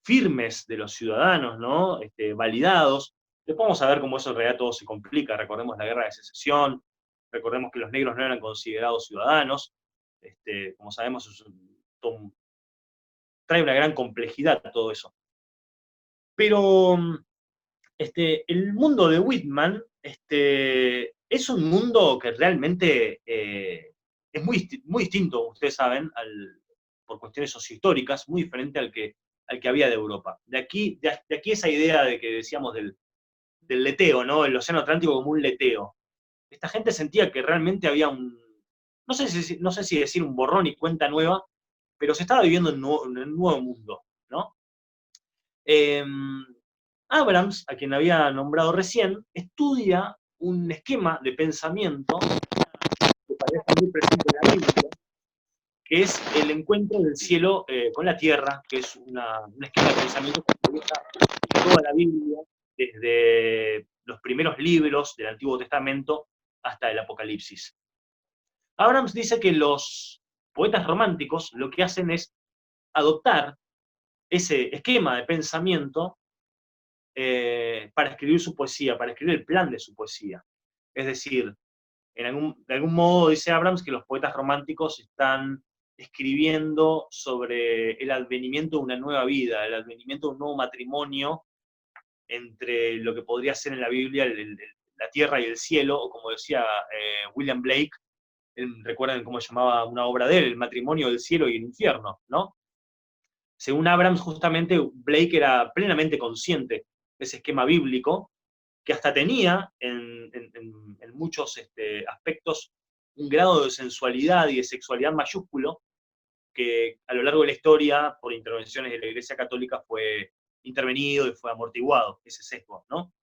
firmes de los ciudadanos, ¿no? Validados. Después vamos a ver cómo eso en realidad todo se complica. Recordemos la guerra de secesión, recordemos que los negros no eran considerados ciudadanos. Como sabemos, trae una gran complejidad todo eso. Pero el mundo de Whitman es un mundo que realmente es muy distinto, ustedes saben, por cuestiones sociohistóricas, muy diferente al que había de Europa. De aquí esa idea de que decíamos del leteo, ¿no? El océano Atlántico como un leteo. Esta gente sentía que realmente había no sé si decir un borrón y cuenta nueva, pero se estaba viviendo en un nuevo mundo, ¿no? Abrams, a quien había nombrado recién, estudia un esquema de pensamiento que parece muy presente en la Biblia, que es el encuentro del cielo con la tierra, que es un esquema de pensamiento que atraviesa toda la Biblia, desde los primeros libros del Antiguo Testamento hasta el Apocalipsis. Abrams dice que los poetas románticos lo que hacen es adoptar ese esquema de pensamiento para escribir su poesía, para escribir el plan de su poesía. Es decir, de algún modo dice Abrams que los poetas románticos están escribiendo sobre el advenimiento de una nueva vida, el advenimiento de un nuevo matrimonio entre lo que podría ser en la Biblia la tierra y el cielo, o como decía William Blake, recuerden cómo llamaba una obra de él, el matrimonio del cielo y el infierno, ¿no? Según Abrams, justamente, Blake era plenamente consciente de ese esquema bíblico, que hasta tenía en muchos aspectos un grado de sensualidad y de sexualidad mayúsculo, que a lo largo de la historia, por intervenciones de la Iglesia Católica, fue intervenido y fue amortiguado, ese sesgo, ¿no?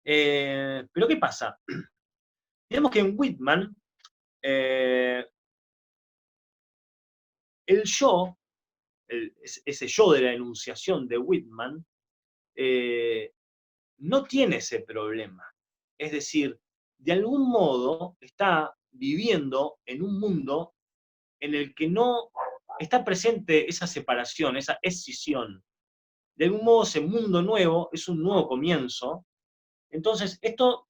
Pero ¿qué pasa? Digamos que en Whitman, el yo, ese yo de la enunciación de Whitman, no tiene ese problema. Es decir, de algún modo está viviendo en un mundo en el que no está presente esa separación, esa escisión. De algún modo ese mundo nuevo es un nuevo comienzo. Entonces, esto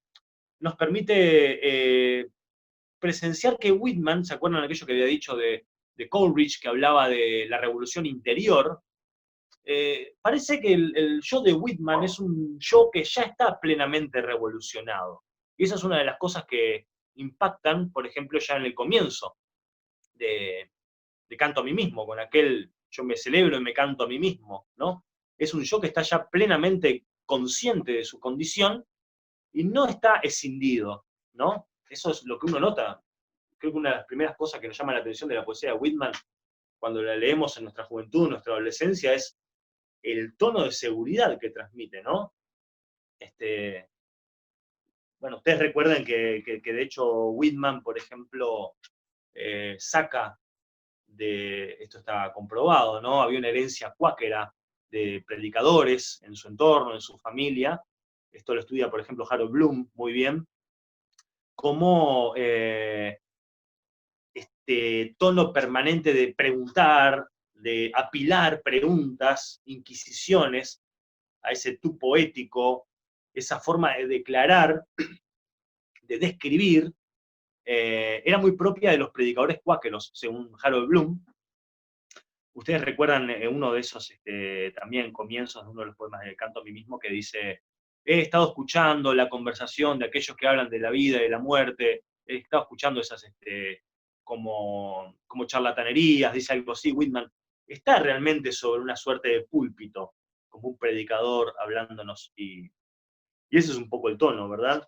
nos permite presenciar que Whitman, ¿se acuerdan de aquello que había dicho de Coleridge, que hablaba de la revolución interior? Parece que el yo de Whitman es un yo que ya está plenamente revolucionado. Y esa es una de las cosas que impactan, por ejemplo, ya en el comienzo de Canto a mí mismo, con aquel yo me celebro y me canto a mí mismo, ¿no? Es un yo que está ya plenamente consciente de su condición y no está escindido, ¿no? Eso es lo que uno nota. Creo que una de las primeras cosas que nos llama la atención de la poesía de Whitman, cuando la leemos en nuestra juventud, en nuestra adolescencia, es el tono de seguridad que transmite, ¿no? Bueno, ustedes recuerden que de hecho Whitman, por ejemplo, saca esto está comprobado, ¿no? Había una herencia cuáquera de predicadores en su entorno, en su familia. Esto lo estudia, por ejemplo, Harold Bloom muy bien. Cómo este tono permanente de preguntar, de apilar preguntas, inquisiciones, a ese tú poético, esa forma de declarar, de describir, era muy propia de los predicadores cuáqueros, según Harold Bloom. Ustedes recuerdan uno de esos también comienzos de uno de los poemas del Canto a mí mismo, que dice: he estado escuchando la conversación de aquellos que hablan de la vida y de la muerte, he estado escuchando esas como charlatanerías, dice algo así. Whitman está realmente sobre una suerte de púlpito, como un predicador hablándonos, y ese es un poco el tono, ¿verdad?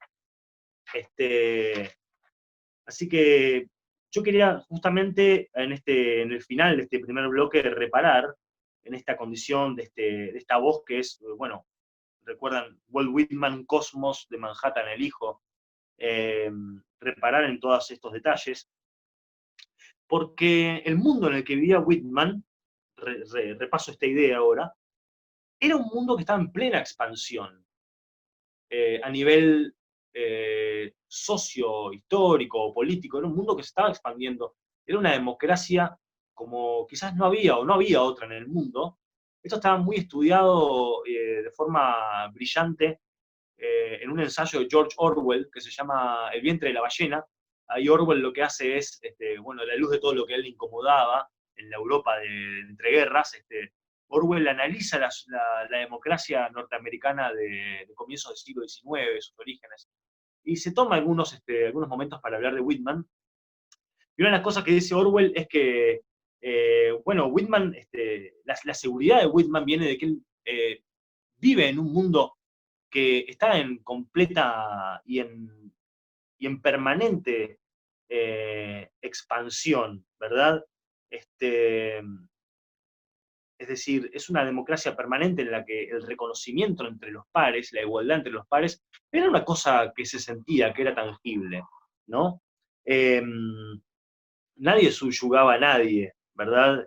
Así que yo quería justamente en el final de este primer bloque reparar en esta condición de esta voz que es, bueno, recuerdan Walt Whitman, Cosmos, de Manhattan, el hijo, reparar en todos estos detalles, porque el mundo en el que vivía Whitman, repaso esta idea ahora, era un mundo que estaba en plena expansión a nivel socio-histórico o político, era un mundo que se estaba expandiendo, era una democracia como quizás no había o no había otra en el mundo. Esto estaba muy estudiado de forma brillante en un ensayo de George Orwell que se llama El vientre de la ballena. Ahí Orwell lo que hace es, bueno, a la luz de todo lo que a él le incomodaba en la Europa de entreguerras, Orwell analiza la democracia norteamericana de comienzos del siglo XIX, sus orígenes, y se toma algunos momentos para hablar de Whitman. Y una de las cosas que dice Orwell es que, bueno, Whitman, la seguridad de Whitman viene de que él vive en un mundo que está en completa y en permanente expansión, ¿verdad? Es decir, es una democracia permanente en la que el reconocimiento entre los pares, la igualdad entre los pares, era una cosa que se sentía, que era tangible, ¿no? Eh, Nadie subyugaba a nadie, ¿verdad?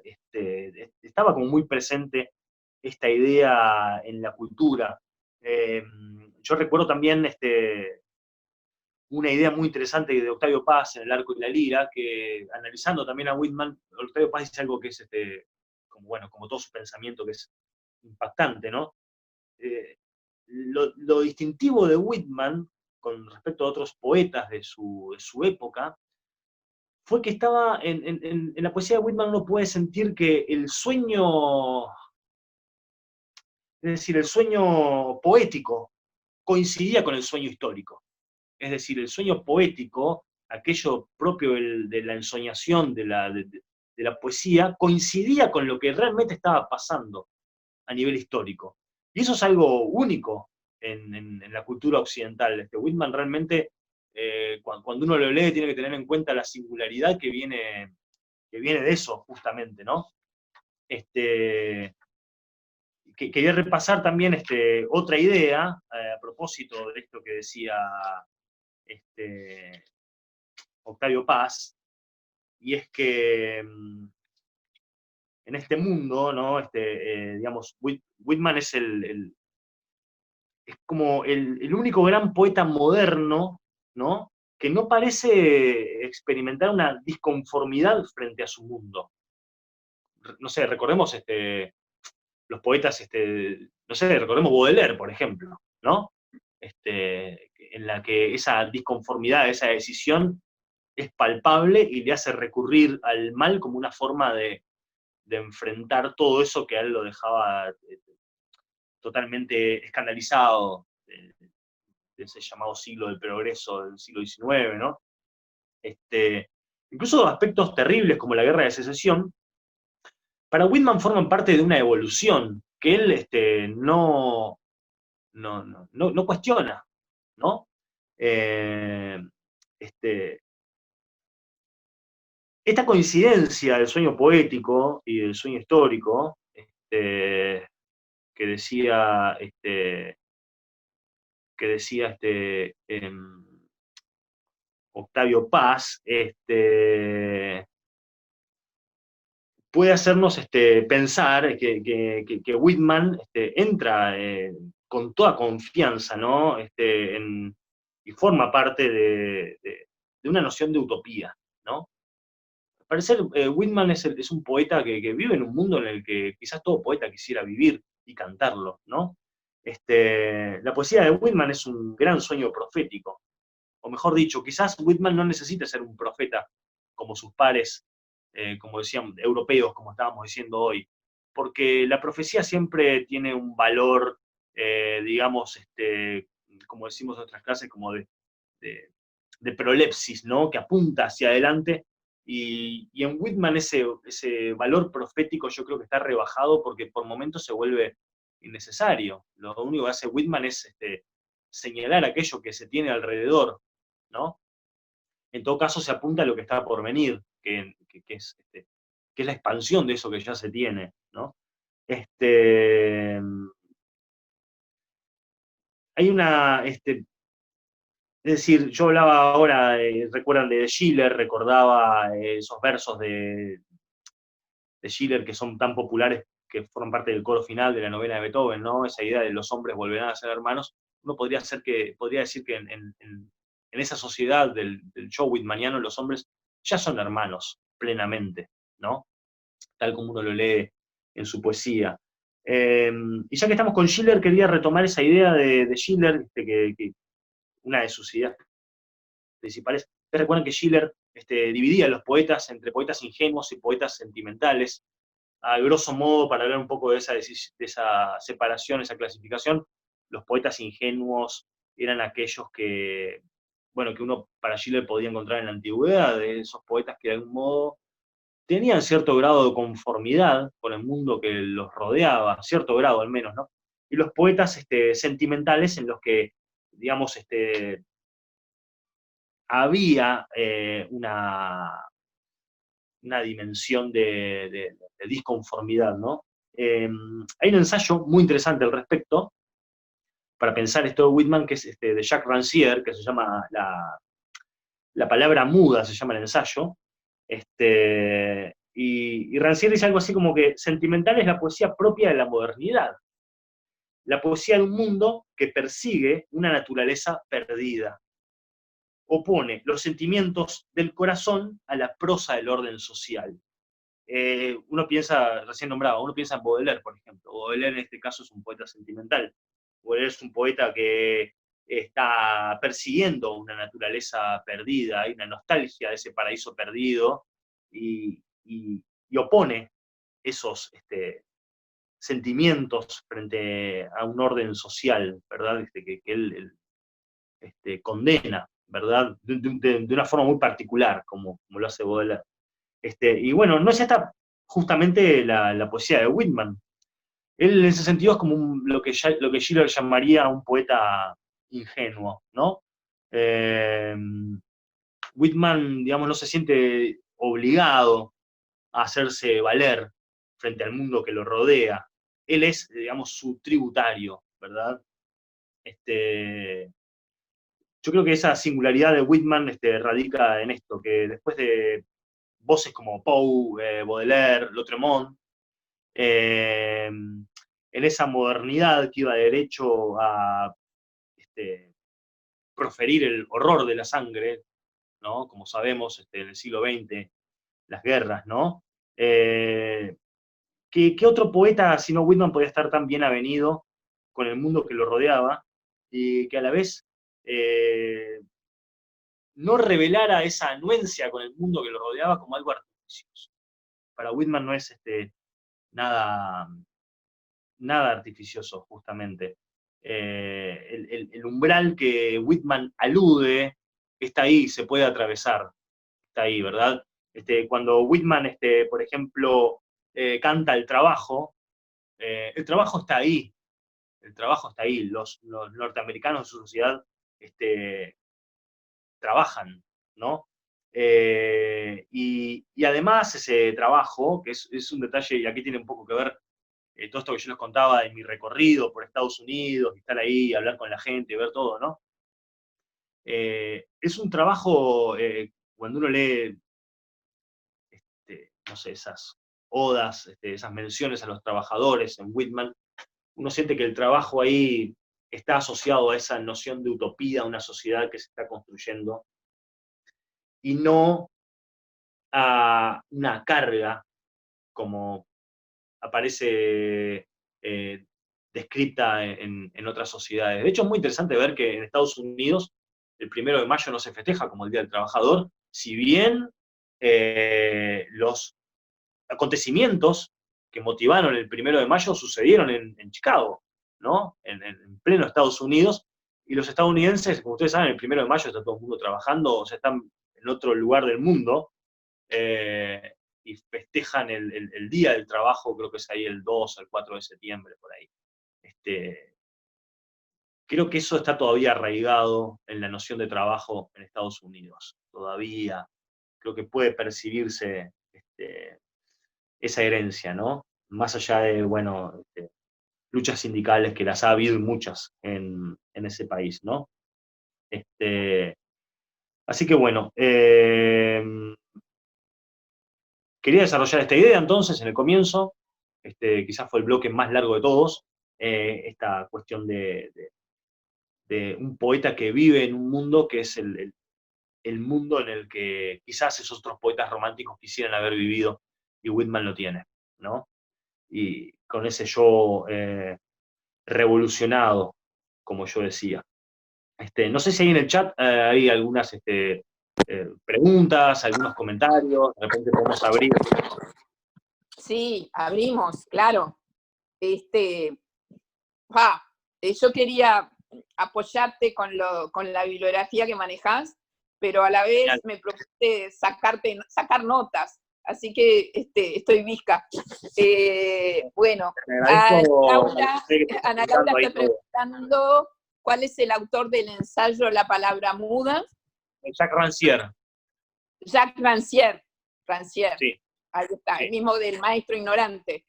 Estaba como muy presente esta idea en la cultura. Yo recuerdo también una idea muy interesante de Octavio Paz en El arco y la lira, que analizando también a Whitman, Octavio Paz dice algo que es, como, bueno, como todo su pensamiento, que es impactante, ¿no? Lo distintivo de Whitman, con respecto a otros poetas de su época, fue que estaba en la poesía de Whitman uno puede sentir que el sueño, es decir, el sueño poético coincidía con el sueño histórico. Es decir, el sueño poético, aquello propio de la ensoñación de la poesía, coincidía con lo que realmente estaba pasando a nivel histórico. Y eso es algo único en la cultura occidental. Whitman realmente, cuando uno lo lee, tiene que tener en cuenta la singularidad que viene de eso, justamente, ¿no? Quería repasar también otra idea, a propósito de esto que decía Octavio Paz, y es que en este mundo, ¿no? Digamos, Whitman es es como el único gran poeta moderno, ¿no? Que no parece experimentar una disconformidad frente a su mundo. No sé, recordemos los poetas, no sé, recordemos Baudelaire, por ejemplo, ¿no? En la que esa disconformidad, esa decisión es palpable y le hace recurrir al mal como una forma de enfrentar todo eso que a él lo dejaba totalmente escandalizado de ese llamado siglo del progreso del siglo XIX, ¿no? Incluso aspectos terribles como la guerra de secesión, para Whitman forman parte de una evolución que él no cuestiona, ¿no? Eh, este, Esta coincidencia del sueño poético y del sueño histórico, que decía, Octavio Paz, puede hacernos pensar que Whitman entra con toda confianza, ¿no? Y forma parte de una noción de utopía, ¿no? Al parecer, Whitman es un poeta que vive en un mundo en el que quizás todo poeta quisiera vivir y cantarlo, ¿no? La poesía de Whitman es un gran sueño profético, o mejor dicho, quizás Whitman no necesita ser un profeta como sus pares, como decían, europeos, como estábamos diciendo hoy, porque la profecía siempre tiene un valor, digamos, como decimos en otras clases, como de, de prolepsis, ¿no? Que apunta hacia adelante, y en Whitman ese valor profético yo creo que está rebajado porque por momentos se vuelve innecesario. Lo único que hace Whitman es señalar aquello que se tiene alrededor, ¿no? En todo caso se apunta a lo que está por venir, que es la expansión de eso que ya se tiene, ¿no? Hay una, Es decir, yo hablaba ahora, recuerdan de Schiller, recordaba esos versos de Schiller que son tan populares, que forman parte del coro final de la novena de Beethoven, ¿no? Esa idea de los hombres volverán a ser hermanos. Uno podría decir que en esa sociedad del show whitmaniano los hombres ya son hermanos plenamente, ¿no? Tal como uno lo lee en su poesía. Y ya que estamos con Schiller, quería retomar esa idea de Schiller, que una de sus ideas principales. Ustedes recuerdan que Schiller dividía a los poetas entre poetas ingenuos y poetas sentimentales. A grosso modo, para hablar un poco de esa separación, esa clasificación, los poetas ingenuos eran aquellos que, bueno, que uno para Schiller podía encontrar en la antigüedad, de esos poetas que de algún modo tenían cierto grado de conformidad con el mundo que los rodeaba, cierto grado al menos, ¿no? Y los poetas sentimentales en los que, digamos, había una dimensión de disconformidad, ¿no? Hay un ensayo muy interesante al respecto, para pensar esto de Whitman, que es de Jacques Rancière, que se llama La palabra muda, se llama el ensayo, y Rancière dice algo así como que sentimental es la poesía propia de la modernidad, la poesía de un mundo que persigue una naturaleza perdida, opone los sentimientos del corazón a la prosa del orden social. Uno piensa, recién nombrado, uno piensa en Baudelaire, por ejemplo. Baudelaire en este caso es un poeta sentimental. Baudelaire es un poeta que está persiguiendo una naturaleza perdida, hay una nostalgia de ese paraíso perdido, y opone esos sentimientos frente a un orden social, ¿verdad? Que él condena, ¿verdad? De una forma muy particular, como lo hace Baudelaire. Y bueno, no es esta justamente la poesía de Whitman. Él en ese sentido es como lo que Schiller llamaría un poeta ingenuo, ¿no? Eh, Whitman, digamos, no se siente obligado a hacerse valer frente al mundo que lo rodea. Él es, digamos, su tributario, ¿verdad? Yo creo que esa singularidad de Whitman radica en esto, que después de voces como Poe, Baudelaire, Lautréamont, en esa modernidad que iba derecho a proferir el horror de la sangre, ¿no? Como sabemos, en el siglo XX, las guerras, ¿no? ¿Qué otro poeta, sino Whitman, podía estar tan bien avenido con el mundo que lo rodeaba y que a la vez no revelara esa anuencia con el mundo que lo rodeaba como algo artificioso? Para Whitman no es nada, nada artificioso, justamente. El umbral que Whitman alude está ahí, se puede atravesar, está ahí, ¿verdad? Cuando Whitman, por ejemplo, canta el trabajo está ahí, el trabajo está ahí, los norteamericanos en su sociedad trabajan, ¿no? Y además ese trabajo, que es un detalle, y aquí tiene un poco que ver todo esto que yo les contaba de mi recorrido por Estados Unidos, y estar ahí, hablar con la gente, ver todo, ¿no? Es un trabajo, cuando uno lee, no sé, esas odas, esas menciones a los trabajadores en Whitman, uno siente que el trabajo ahí está asociado a esa noción de utopía, una sociedad que se está construyendo, y no a una carga como aparece descrita en otras sociedades. De hecho, es muy interesante ver que en Estados Unidos el 1 de mayo no se festeja como el Día del Trabajador, si bien los acontecimientos que motivaron el 1 de mayo sucedieron en Chicago, ¿no? En pleno Estados Unidos, y los estadounidenses, como ustedes saben, el 1 de mayo está todo el mundo trabajando, o sea, están en otro lugar del mundo, y festejan el Día del Trabajo, creo que es ahí el 2 o el 4 de septiembre, por ahí. Creo que eso está todavía arraigado en la noción de trabajo en Estados Unidos, todavía. Creo que puede percibirse esa herencia, ¿no? Más allá de, bueno, luchas sindicales, que las ha habido muchas en ese país, ¿no? Así que bueno, quería desarrollar esta idea entonces en el comienzo, quizás fue el bloque más largo de todos, esta cuestión de un poeta que vive en un mundo que es el mundo en el que quizás esos otros poetas románticos quisieran haber vivido, y Whitman lo tiene, ¿no? Y con ese yo revolucionado, como yo decía. No sé si hay en el chat hay algunas preguntas, algunos comentarios, de repente podemos abrir. Sí, abrimos, claro. Yo quería apoyarte con la bibliografía que manejás, pero a la vez me propuse sacar notas, así que estoy visca. Bueno, Ana Laura está preguntando cuál es el autor del ensayo La palabra muda. Jacques Rancière. Jacques Rancière. Sí. Ahí está, Sí. el mismo del maestro ignorante.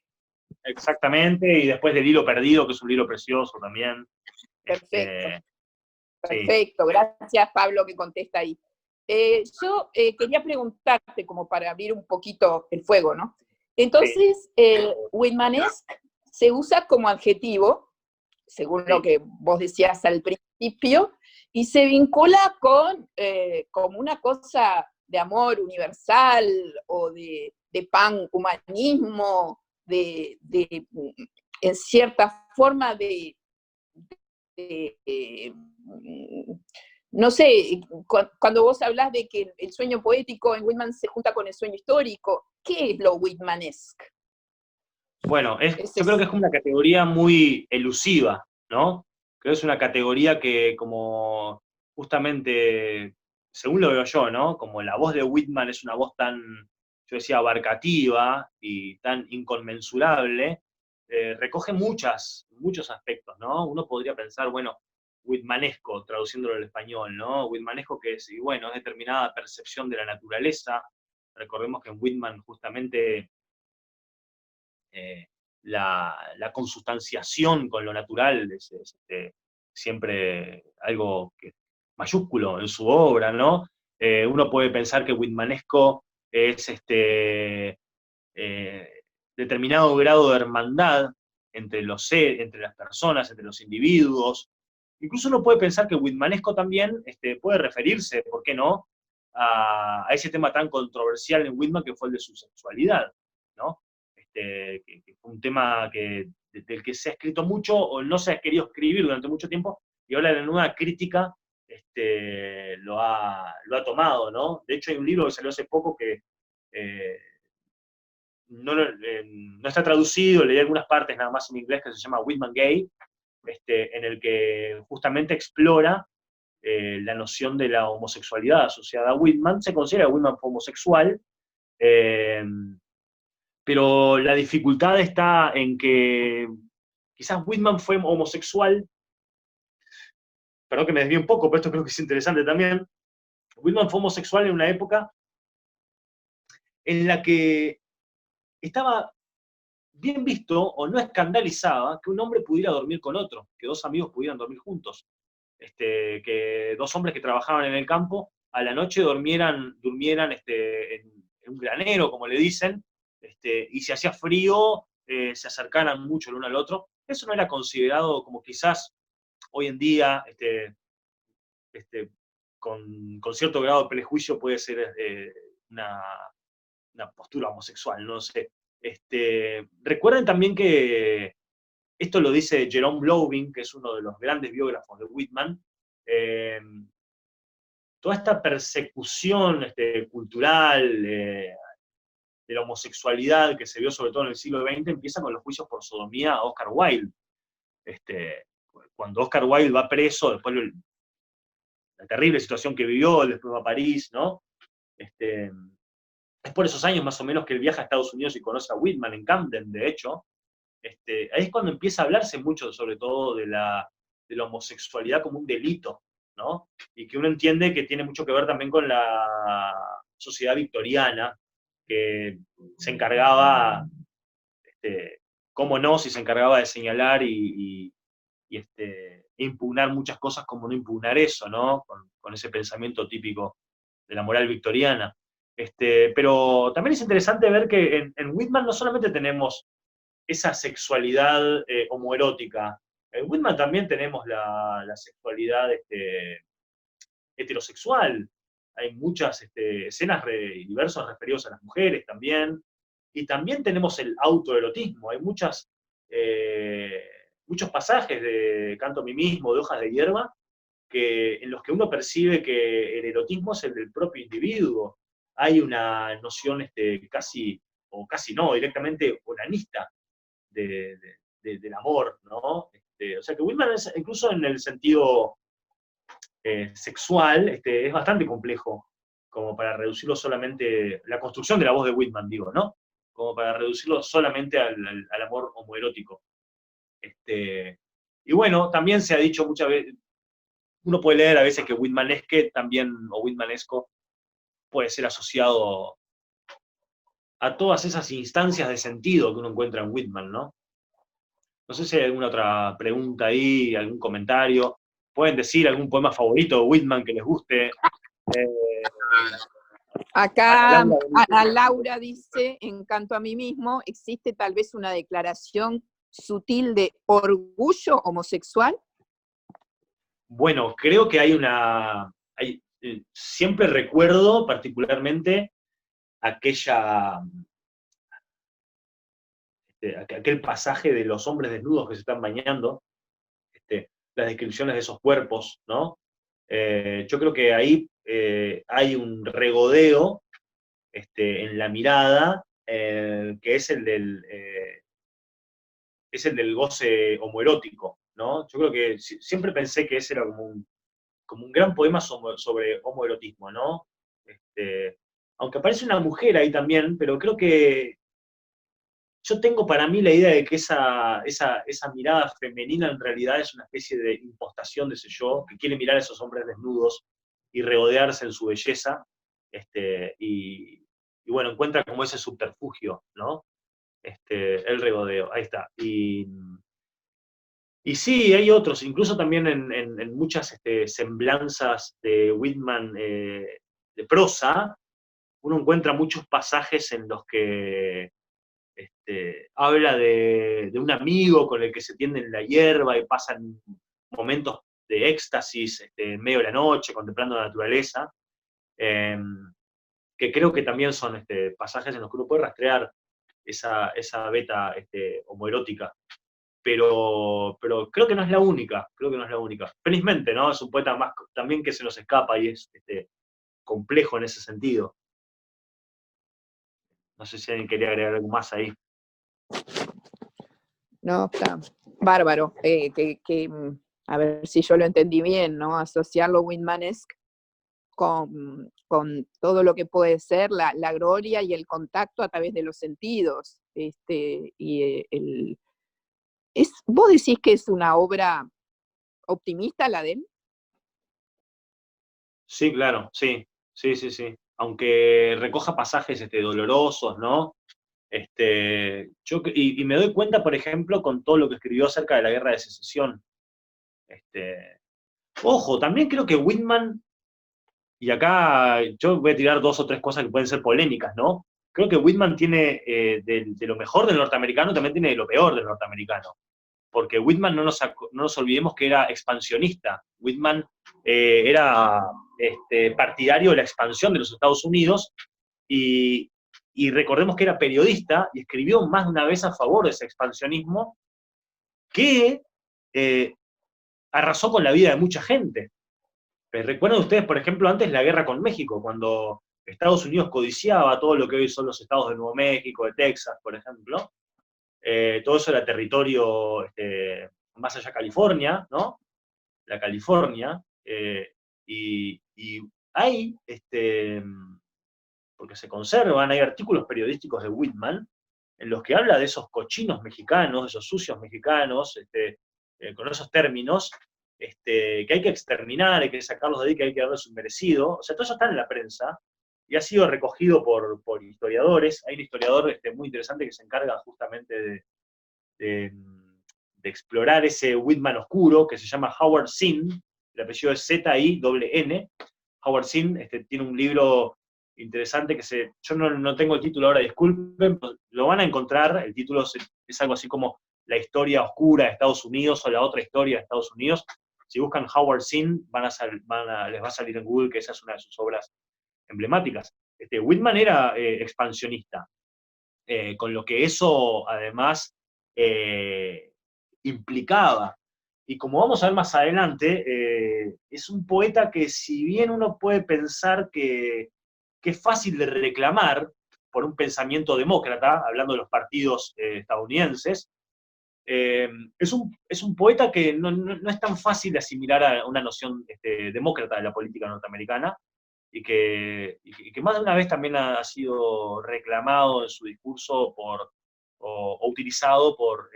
Exactamente, y después del Hilo Perdido, que es un libro precioso también. Perfecto. Sí. Perfecto, gracias Pablo que contesta ahí. Yo quería preguntarte, como para abrir un poquito el fuego, ¿no? Entonces, Whitmanesque se usa como adjetivo, según lo que vos decías al principio, y se vincula con como una cosa de amor universal o de panhumanismo, en cierta forma no sé, cuando vos hablás de que el sueño poético en Whitman se junta con el sueño histórico, ¿qué es lo Whitmanesque? Bueno, yo creo que es como una categoría muy elusiva, ¿no? Creo que es una categoría que como justamente, según lo veo yo, ¿no? Como la voz de Whitman es una voz tan, yo decía, abarcativa y tan inconmensurable, recoge muchos aspectos, ¿no? Uno podría pensar, bueno, whitmanesco, traduciéndolo al español, ¿no? Whitmanesco que es, y bueno, es determinada percepción de la naturaleza. Recordemos que en Whitman justamente la consustanciación con lo natural es siempre algo mayúsculo en su obra, ¿no? Uno puede pensar que whitmanesco es determinado grado de hermandad entre las personas, entre los individuos. Incluso uno puede pensar que whitmanesco también puede referirse, ¿por qué no?, a ese tema tan controversial en Whitman que fue el de su sexualidad, ¿no? Que fue un tema del que se ha escrito mucho o no se ha querido escribir durante mucho tiempo, y ahora la nueva crítica lo ha tomado, ¿no? De hecho hay un libro que salió hace poco que no está traducido, leí algunas partes nada más en inglés, que se llama Whitman Gay, en el que justamente explora la noción de la homosexualidad asociada a Whitman. Se considera que Whitman fue homosexual, pero la dificultad está en que quizás Whitman fue homosexual, perdón que me desvíe un poco, pero esto creo que es interesante también. Whitman fue homosexual en una época en la que estaba bien visto o no escandalizaba que un hombre pudiera dormir con otro, que dos amigos pudieran dormir juntos, que dos hombres que trabajaban en el campo a la noche durmieran en un granero, como le dicen, y si hacía frío, se acercaran mucho el uno al otro. Eso no era considerado como quizás hoy en día, con cierto grado de prejuicio, puede ser una postura homosexual, no sé. Recuerden también que esto lo dice Jerome Blovin, que es uno de los grandes biógrafos de Whitman. Toda esta persecución cultural de la homosexualidad que se vio sobre todo en el siglo XX empieza con los juicios por sodomía a Oscar Wilde. Cuando Oscar Wilde va preso, después la terrible situación que vivió, después va a París, ¿no? Es por esos años más o menos que él viaja a Estados Unidos y conoce a Whitman en Camden, de hecho. Ahí es cuando empieza a hablarse mucho, sobre todo, de la homosexualidad como un delito, ¿no? Y que uno entiende que tiene mucho que ver también con la sociedad victoriana, que se encargaba, cómo no, si se encargaba de señalar y impugnar muchas cosas como no impugnar eso, ¿no? Con ese pensamiento típico de la moral victoriana. Pero también es interesante ver que en Whitman no solamente tenemos esa sexualidad homoerótica, en Whitman también tenemos la sexualidad heterosexual. Hay muchas escenas y versos referidos a las mujeres también, y también tenemos el autoerotismo. Hay muchos pasajes de Canto a mí mismo, de Hojas de hierba, en los que uno percibe que el erotismo es el del propio individuo. Hay una noción casi, o casi no, directamente onanista del amor, ¿no? O sea que Whitman, incluso en el sentido sexual, es bastante complejo, como para reducirlo solamente, la construcción de la voz de Whitman, digo, ¿no? Como para reducirlo solamente al amor homoerótico. Y bueno, también se ha dicho muchas veces, uno puede leer a veces que Whitmanesque también, o Whitmanesco, puede ser asociado a todas esas instancias de sentido que uno encuentra en Whitman, ¿no? No sé si hay alguna otra pregunta ahí, algún comentario. Pueden decir algún poema favorito de Whitman que les guste. Acá Ana Laura dice, en Canto a mí mismo, ¿existe tal vez una declaración sutil de orgullo homosexual? Bueno, creo que siempre recuerdo particularmente aquel pasaje de los hombres desnudos que se están bañando, las descripciones de esos cuerpos, ¿no? Yo creo que ahí hay un regodeo en la mirada que es el del goce homoerótico, ¿no? Yo creo que siempre pensé que ese era como un gran poema sobre homoerotismo, ¿no? Aunque aparece una mujer ahí también, pero creo que yo tengo para mí la idea de que esa mirada femenina en realidad es una especie de impostación de ese yo, que quiere mirar a esos hombres desnudos y regodearse en su belleza, y bueno, encuentra como ese subterfugio, ¿no? El regodeo, ahí está. Y sí, hay otros, incluso también en muchas semblanzas de Whitman de prosa, uno encuentra muchos pasajes en los que habla de un amigo con el que se tiende en la hierba y pasan momentos de éxtasis en medio de la noche, contemplando la naturaleza, que creo que también son pasajes en los que uno puede rastrear esa beta homoerótica. Pero creo que no es la única, Felizmente, ¿no? Es un poeta más también que se nos escapa y es complejo en ese sentido. No sé si alguien quería agregar algo más ahí. No, está bárbaro. A ver si yo lo entendí bien, ¿no? Asociarlo Whitmanesque con todo lo que puede ser la gloria y el contacto a través de los sentidos. ¿Vos decís que es una obra optimista la de él? Sí, claro, sí. Aunque recoja pasajes dolorosos, ¿no? Y me doy cuenta, por ejemplo, con todo lo que escribió acerca de la Guerra de Secesión. Ojo, también creo que Whitman, y acá yo voy a tirar 2 o 3 cosas que pueden ser polémicas, ¿no? Creo que Whitman tiene de lo mejor del norteamericano, también tiene de lo peor del norteamericano. Porque Whitman, no nos olvidemos que era expansionista. Whitman era partidario de la expansión de los Estados Unidos y recordemos que era periodista y escribió más de una vez a favor de ese expansionismo que arrasó con la vida de mucha gente. ¿Recuerdan ustedes, por ejemplo, antes la guerra con México, cuando Estados Unidos codiciaba todo lo que hoy son los estados de Nuevo México, de Texas, por ejemplo? Todo eso era territorio más allá de California, ¿no? La California, y hay, porque se conservan, hay artículos periodísticos de Whitman en los que habla de esos cochinos mexicanos, de esos sucios mexicanos, con esos términos, que hay que exterminar, hay que sacarlos de ahí, que hay que darles su merecido. O sea, todo eso está en la prensa y ha sido recogido por historiadores. Hay un historiador muy interesante que se encarga justamente de explorar ese Whitman oscuro, que se llama Howard Zinn, el apellido es Z-I-N-N. Howard Zinn tiene un libro interesante yo no tengo el título ahora, disculpen, pero lo van a encontrar, el título es algo así como La historia oscura de Estados Unidos o La otra historia de Estados Unidos. Si buscan Howard Zinn, les va a salir en Google que esa es una de sus obras emblemáticas. Whitman era expansionista, con lo que eso además implicaba. Y como vamos a ver más adelante, es un poeta que si bien uno puede pensar que es fácil de reclamar por un pensamiento demócrata, hablando de los partidos estadounidenses, es un poeta que no es tan fácil de asimilar a una noción demócrata de la política norteamericana, y que más de una vez también ha sido reclamado en su discurso o utilizado por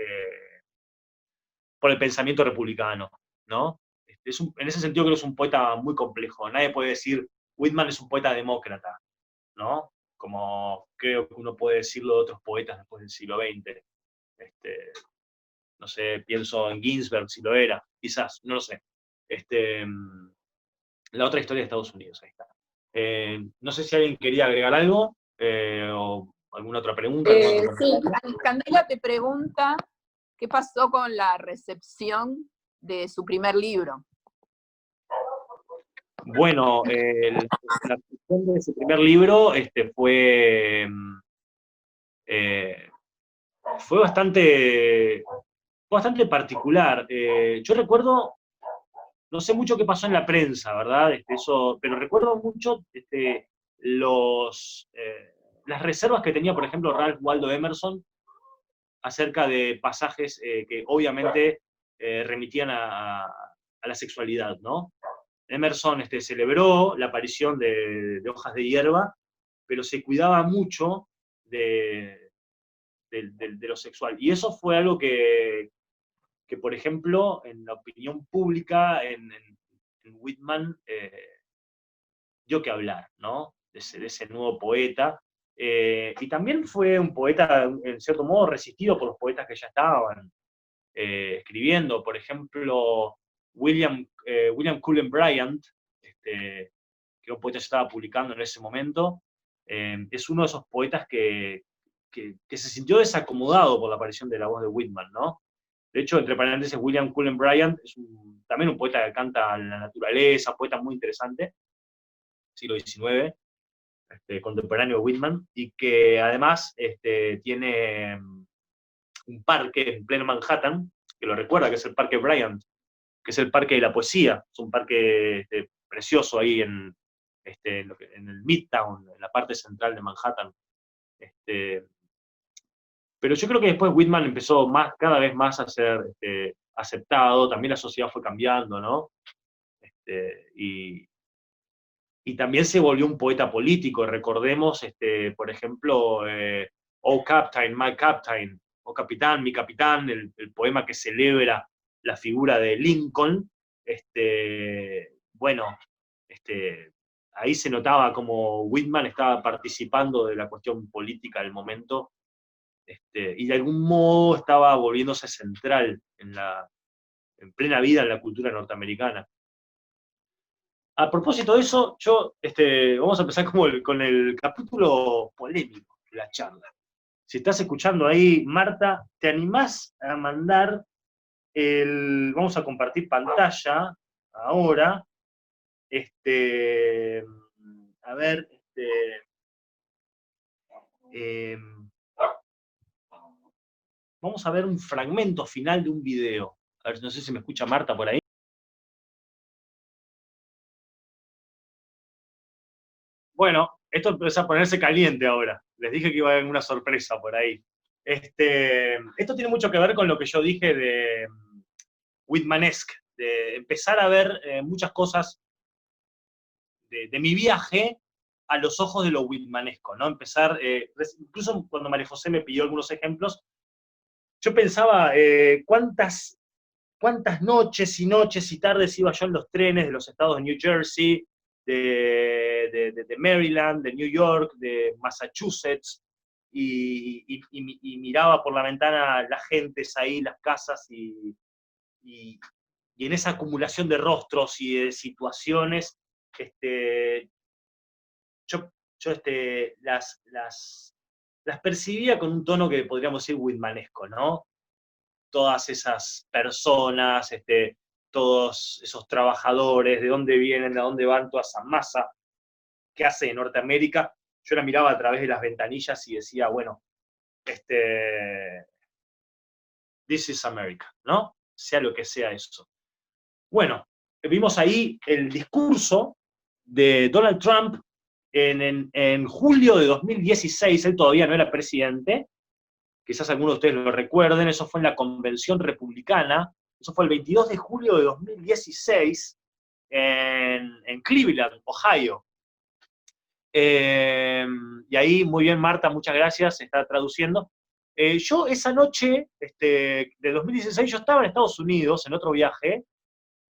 el pensamiento republicano, ¿no? En ese sentido creo que es un poeta muy complejo. Nadie puede decir, Whitman es un poeta demócrata, ¿no? Como creo que uno puede decirlo de otros poetas después del siglo XX. No sé, pienso en Ginsberg, si lo era, quizás, no lo sé. La otra historia de Estados Unidos, ahí está. No sé si alguien quería agregar algo, o alguna otra pregunta. Sí, Candela te pregunta qué pasó con la recepción de su primer libro. Bueno, la recepción de su primer libro fue bastante particular. Yo recuerdo, no sé mucho qué pasó en la prensa, ¿verdad? Pero recuerdo mucho las reservas que tenía, por ejemplo, Ralph Waldo Emerson acerca de pasajes que obviamente remitían a la sexualidad, ¿no? Emerson celebró la aparición de Hojas de Hierba, pero se cuidaba mucho de lo sexual. Y eso fue algo que, por ejemplo, en la opinión pública, en Whitman, dio que hablar, ¿no? De ese nuevo poeta. Y también fue un poeta, en cierto modo, resistido por los poetas que ya estaban escribiendo. Por ejemplo, William Cullen Bryant, que era un poeta que estaba publicando en ese momento, es uno de esos poetas que se sintió desacomodado por la aparición de la voz de Whitman, ¿no? De hecho, entre paréntesis, William Cullen Bryant es también un poeta que canta la naturaleza, poeta muy interesante, siglo XIX, contemporáneo de Whitman, y que además tiene un parque en pleno Manhattan, que lo recuerda, que es el Parque Bryant, que es el Parque de la Poesía, es un parque precioso ahí en el Midtown, en la parte central de Manhattan. Pero yo creo que después Whitman empezó cada vez más a ser aceptado, también la sociedad fue cambiando, ¿no? Y también se volvió un poeta político. Recordemos, por ejemplo, Oh Captain, My Captain, Oh Capitán, Mi Capitán, el poema que celebra la figura de Lincoln. Bueno, ahí se notaba como Whitman estaba participando de la cuestión política del momento, y de algún modo estaba volviéndose central en plena vida en la cultura norteamericana. A propósito de eso, vamos a empezar con el capítulo polémico de la charla. Si estás escuchando ahí, Marta, ¿te animás a mandar vamos a compartir pantalla ahora? A ver, vamos a ver un fragmento final de un video. A ver, no sé si me escucha Marta por ahí. Bueno, esto empieza a ponerse caliente ahora. Les dije que iba a haber una sorpresa por ahí. Esto tiene mucho que ver con lo que yo dije de Whitmanesque, de empezar a ver muchas cosas de mi viaje a los ojos de lo whitmanesco, ¿no? Empezar, incluso cuando María José me pidió algunos ejemplos, yo pensaba cuántas noches y noches y tardes iba yo en los trenes de los estados de New Jersey, de Maryland, de New York, de Massachusetts, y miraba por la ventana las gentes ahí, las casas, y en esa acumulación de rostros y de situaciones, yo las percibía con un tono que podríamos decir whitmanesco, ¿no? Todas esas personas, todos esos trabajadores, de dónde vienen, de dónde van, toda esa masa que hace en Norteamérica. Yo la miraba a través de las ventanillas y decía, bueno, this is America, ¿no? Sea lo que sea eso. Bueno, vimos ahí el discurso de Donald Trump en julio de 2016, él todavía no era presidente, quizás algunos de ustedes lo recuerden, eso fue en la Convención Republicana, eso fue el 22 de julio de 2016 en Cleveland, Ohio. Y ahí, muy bien, Marta, muchas gracias, se está traduciendo. Yo esa noche de 2016, yo estaba en Estados Unidos, en otro viaje,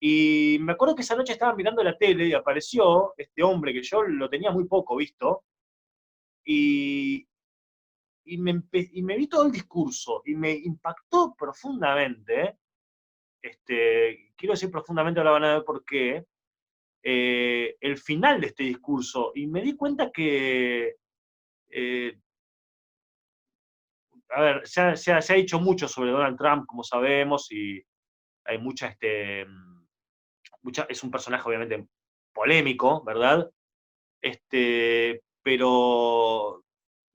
y me acuerdo que esa noche estaba mirando la tele y apareció este hombre que yo lo tenía muy poco visto, y me vi todo el discurso, y me impactó profundamente, quiero decir profundamente, ahora van a ver por qué, el final de este discurso, y me di cuenta que, a ver, se ha dicho mucho sobre Donald Trump, como sabemos, y hay es un personaje obviamente polémico, ¿verdad? Pero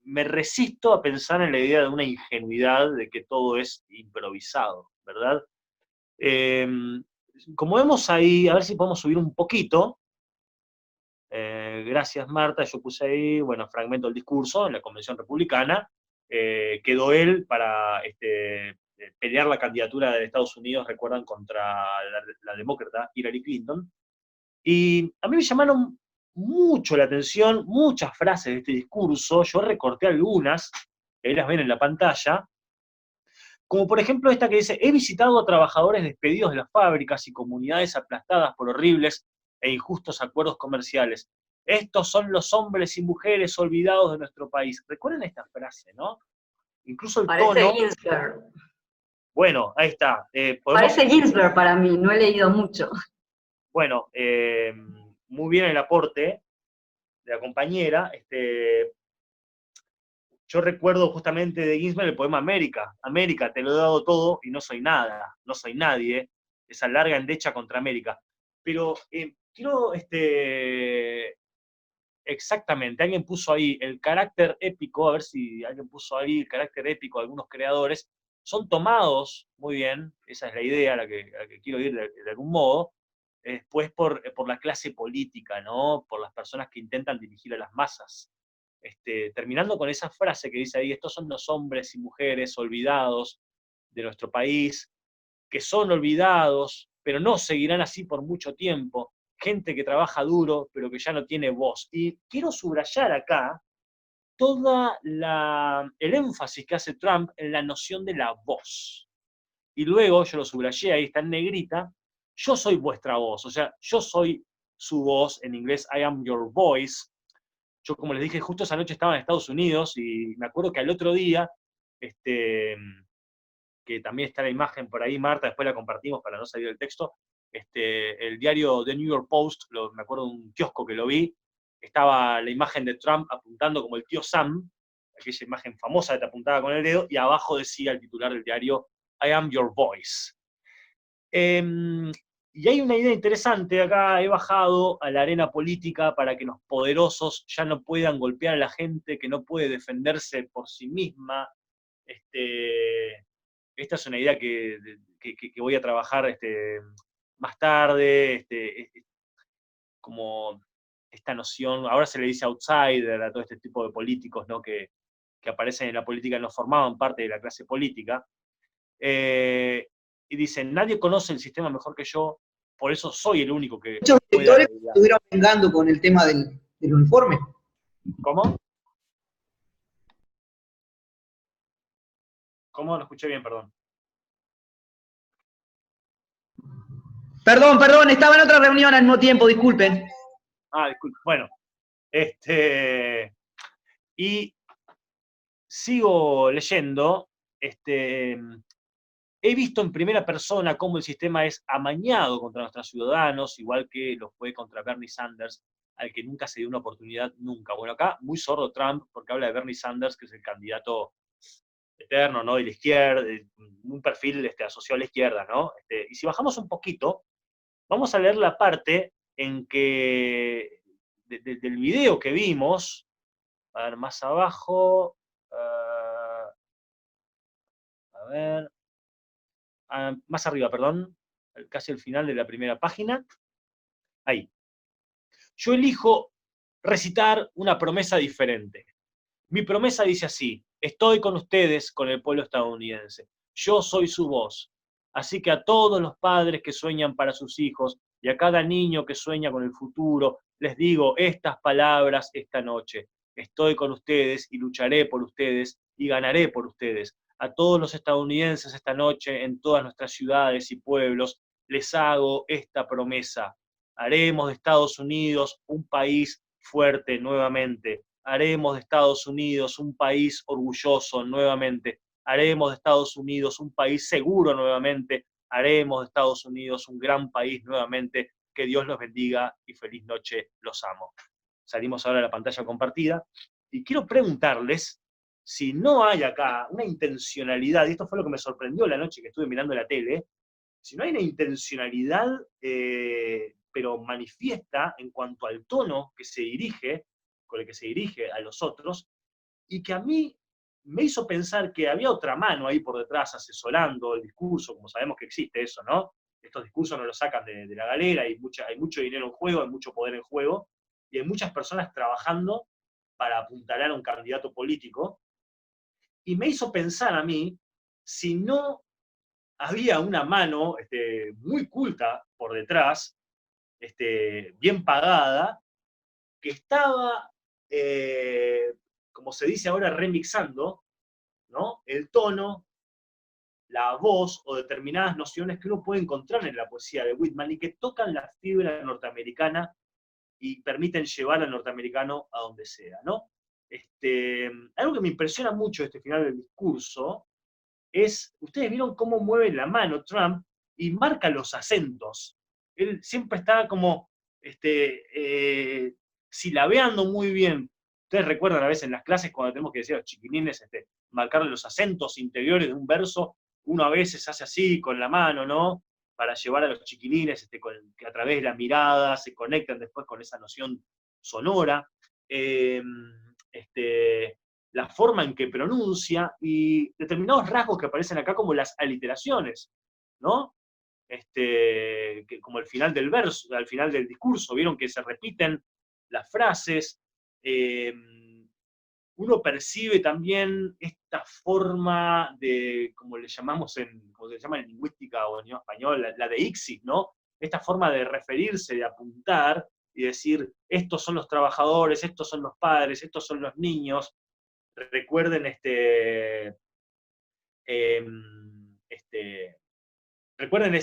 me resisto a pensar en la idea de una ingenuidad de que todo es improvisado, ¿verdad? Como vemos ahí, a ver si podemos subir un poquito. Gracias, Marta, yo puse ahí, bueno, fragmento del discurso en la Convención Republicana. Quedó él para pelear la candidatura de Estados Unidos, recuerdan, contra la demócrata Hillary Clinton. Y a mí me llamaron mucho la atención muchas frases de este discurso, yo recorté algunas, ahí las ven en la pantalla, como por ejemplo esta que dice: he visitado a trabajadores despedidos de las fábricas y comunidades aplastadas por horribles e injustos acuerdos comerciales. Estos son los hombres y mujeres olvidados de nuestro país. Recuerden esta frase, ¿no? Incluso el Parece tono... Ginsberg. Bueno, ahí está. Parece Ginsberg para mí, no he leído mucho. Bueno, muy bien el aporte de la compañera. Yo recuerdo justamente de Ginsberg el poema América. América, te lo he dado todo y no soy nada, no soy nadie. Esa larga endecha contra América. Pero quiero, exactamente, alguien puso ahí el carácter épico, a ver si alguien puso ahí el carácter épico de algunos creadores, son tomados, muy bien, esa es la idea a la que quiero ir de algún modo, después por la clase política, ¿no? Por las personas que intentan dirigir a las masas. Terminando con esa frase que dice ahí: estos son los hombres y mujeres olvidados de nuestro país, que son olvidados, pero no seguirán así por mucho tiempo, gente que trabaja duro, pero que ya no tiene voz. Y quiero subrayar acá todo el énfasis que hace Trump en la noción de la voz. Y luego, yo lo subrayé, ahí está en negrita, yo soy vuestra voz, o sea, yo soy su voz, en inglés I am your voice. Yo, como les dije, justo esa noche estaba en Estados Unidos y me acuerdo que al otro día, que también está la imagen por ahí, Marta, después la compartimos para no salir del texto, el diario The New York Post, me acuerdo de un kiosco que lo vi, estaba la imagen de Trump apuntando como el tío Sam, aquella imagen famosa que te apuntaba con el dedo, y abajo decía el titular del diario: I am your voice. Y hay una idea interesante acá, he bajado a la arena política para que los poderosos ya no puedan golpear a la gente que no puede defenderse por sí misma. Esta es una idea que voy a trabajar más tarde, como esta noción, ahora se le dice outsider a todo este tipo de políticos, ¿no? que aparecen en la política, no formaban parte de la clase política, y dicen: nadie conoce el sistema mejor que yo, por eso soy el único que... Muchos sectores estuvieron vengando con el tema del uniforme. ¿Cómo? ¿Cómo? No escuché bien, perdón. Perdón, estaba en otra reunión al mismo tiempo, disculpen. Disculpe. Bueno, y sigo leyendo, he visto en primera persona cómo el sistema es amañado contra nuestros ciudadanos, igual que lo fue contra Bernie Sanders, al que nunca se dio una oportunidad, nunca. Bueno, acá muy sordo Trump, porque habla de Bernie Sanders, que es el candidato eterno, ¿no? De la izquierda, un perfil asociado a la izquierda, ¿no? Y si bajamos un poquito, vamos a leer la parte en que, del video que vimos, a ver, más abajo, a ver, más arriba, perdón, casi al final de la primera página, ahí. Yo elijo recitar una promesa diferente. Mi promesa dice así: estoy con ustedes, con el pueblo estadounidense. Yo soy su voz. Así que a todos los padres que sueñan para sus hijos y a cada niño que sueña con el futuro, les digo estas palabras esta noche. Estoy con ustedes y lucharé por ustedes y ganaré por ustedes. A todos los estadounidenses esta noche, en todas nuestras ciudades y pueblos, les hago esta promesa. Haremos de Estados Unidos un país fuerte nuevamente. Haremos de Estados Unidos un país orgulloso nuevamente. Haremos de Estados Unidos un país seguro nuevamente. Haremos de Estados Unidos un gran país nuevamente. Que Dios los bendiga y feliz noche, los amo. Salimos ahora a la pantalla compartida y quiero preguntarles si no hay acá una intencionalidad, y esto fue lo que me sorprendió la noche que estuve mirando la tele, si no hay una intencionalidad, pero manifiesta en cuanto al tono que se dirige, con el que se dirige a los otros, y que a mí me hizo pensar que había otra mano ahí por detrás asesorando el discurso, como sabemos que existe eso, ¿no? Estos discursos no los sacan de la galera, hay mucho dinero en juego, hay mucho poder en juego, y hay muchas personas trabajando para apuntalar a un candidato político, y me hizo pensar a mí si no había una mano muy culta por detrás, bien pagada, que estaba, como se dice ahora, remixando, ¿no? El tono, la voz o determinadas nociones que uno puede encontrar en la poesía de Whitman y que tocan la fibra norteamericana y permiten llevar al norteamericano a donde sea, ¿no? Algo que me impresiona mucho de este final del discurso es, ustedes vieron cómo mueve la mano Trump y marca los acentos. Él siempre está como silabeando muy bien. Ustedes recuerdan a veces en las clases cuando tenemos que decir a los chiquilines marcarle los acentos interiores de un verso, uno a veces hace así con la mano, ¿no? Para llevar a los chiquilines que a través de la mirada se conectan después con esa noción sonora. La forma en que pronuncia y determinados rasgos que aparecen acá como las aliteraciones, ¿no? Como al final del verso, al final del discurso, vieron que se repiten las frases. Uno percibe también esta forma de, como le llamamos como se llama en lingüística o en español, la de Ixit, ¿no? Esta forma de referirse, de apuntar y decir, estos son los trabajadores, estos son los padres, estos son los niños. Recuerden recuerden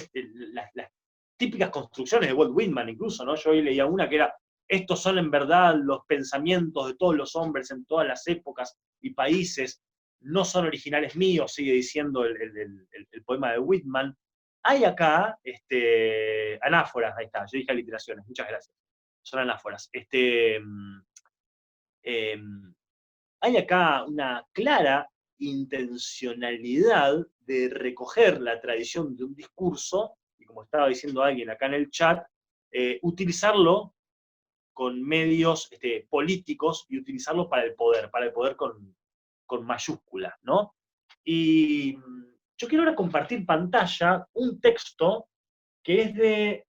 las típicas construcciones de Walt Whitman incluso, ¿no? Yo hoy leía una que era, estos son en verdad los pensamientos de todos los hombres en todas las épocas y países, no son originales míos, sigue diciendo el poema de Whitman. Hay acá anáforas, ahí está, yo dije aliteraciones, muchas gracias, son anáforas. Hay acá una clara intencionalidad de recoger la tradición de un discurso, y como estaba diciendo alguien acá en el chat, utilizarlo con medios políticos y utilizarlo para el poder con mayúsculas, ¿no? Y yo quiero ahora compartir pantalla un texto que